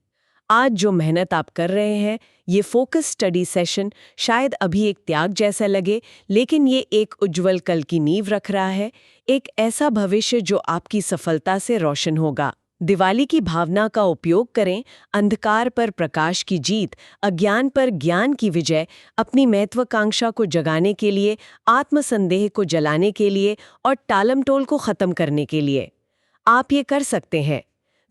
आज जो मेहनत आप कर रहे हैं, ये फोकस स्टडी सेशन शायद अभी एक त्याग जैसा लगे, लेकिन ये एक उज्जवल कल की नींव रख रहा है, एक ऐसा भविष्य जो आपकी सफलता से रोशन होगा। दिवाली की भावना का उपयोग करें, अंधकार पर प्रकाश की जीत, अज्ञान पर ज्ञान की विजय, अपनी महत्वाकांक्षा को जगाने के लिए, आत्मसंदेह को जलाने के लिए और टालमटोल को खत्म करने के लिए। आप ये कर सकते हैं।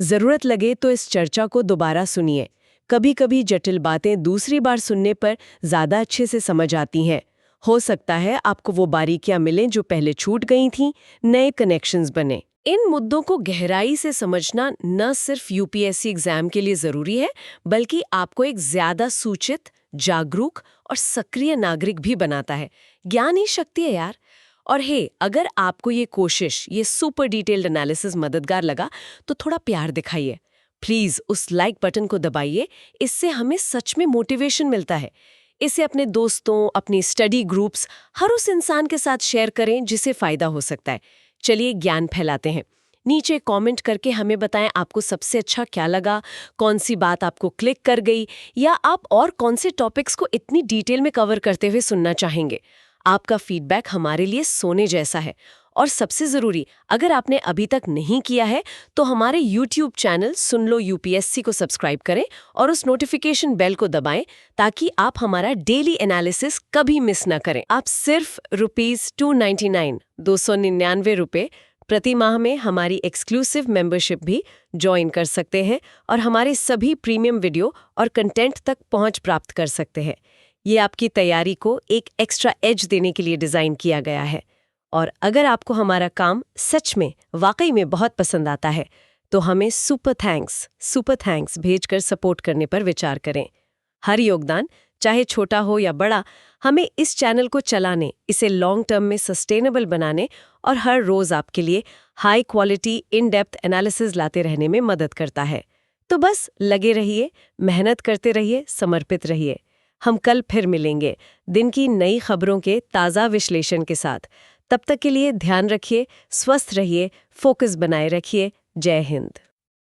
जरूरत लगे तो इस चर्चा को दोबारा सुनिए। कभी कभी जटिल बातें दूसरी बार सुनने पर ज्यादा अच्छे से समझ आती हैं। हो सकता है आपको वो बारीकियां मिलें जो पहले छूट गई थीं, नए कनेक्शंस बने। इन मुद्दों को गहराई से समझना न सिर्फ UPSC एग्जाम के लिए जरूरी है, बल्कि आपको एक ज्यादा सूचित, जागरूक और सक्रिय नागरिक भी बनाता है। ज्ञान ही शक्ति है यार। और अगर आपको ये कोशिश, ये सुपर डिटेल्ड एनालिसिस मददगार लगा तो थोड़ा प्यार दिखाइए। प्लीज उस लाइक बटन को दबाइए, इससे हमें सच में मोटिवेशन मिलता है। इसे अपने दोस्तों, अपनी स्टडी ग्रुप्स, हर उस इंसान के साथ शेयर करें जिसे फायदा हो सकता है। चलिए ज्ञान फैलाते हैं। नीचे कमेंट करके हमें बताएं आपको सबसे अच्छा क्या लगा, कौन सी बात आपको क्लिक कर गई, या आप और कौन से टॉपिक्स को इतनी डिटेल में कवर करते हुए सुनना चाहेंगे। आपका फीडबैक हमारे लिए सोने जैसा है और सबसे ज़रूरी, अगर आपने अभी तक नहीं किया है तो हमारे YouTube चैनल सुन लो UPSC को सब्सक्राइब करें और उस नोटिफिकेशन बेल को दबाएं ताकि आप हमारा डेली एनालिसिस कभी मिस ना करें। आप सिर्फ ₹299 ₹299 प्रति माह में हमारी एक्सक्लूसिव मेंबरशिप भी ज्वाइन कर सकते हैं और हमारे सभी प्रीमियम वीडियो और कंटेंट तक पहुंच प्राप्त कर सकते हैं। ये आपकी तैयारी को एक एक्स्ट्रा एज देने के लिए डिज़ाइन किया गया है। और अगर आपको हमारा काम सच में वाकई में बहुत पसंद आता है तो हमें सुपर थैंक्स भेजकर सपोर्ट करने पर विचार करें। हर योगदान, चाहे छोटा हो या बड़ा, हमें इस चैनल को चलाने, इसे लॉन्ग टर्म में सस्टेनेबल बनाने और हर रोज आपके लिए high quality in depth analysis लाते रहने में मदद करता है। तो बस लगे रहिए, मेहनत करते रहिए, समर्पित रहिए। हम कल फिर मिलेंगे दिन की नई खबरों के ताज़ा विश्लेषण के साथ। तब तक के लिए ध्यान रखिए, स्वस्थ रहिए, फोकस बनाए रखिए। जय हिंद।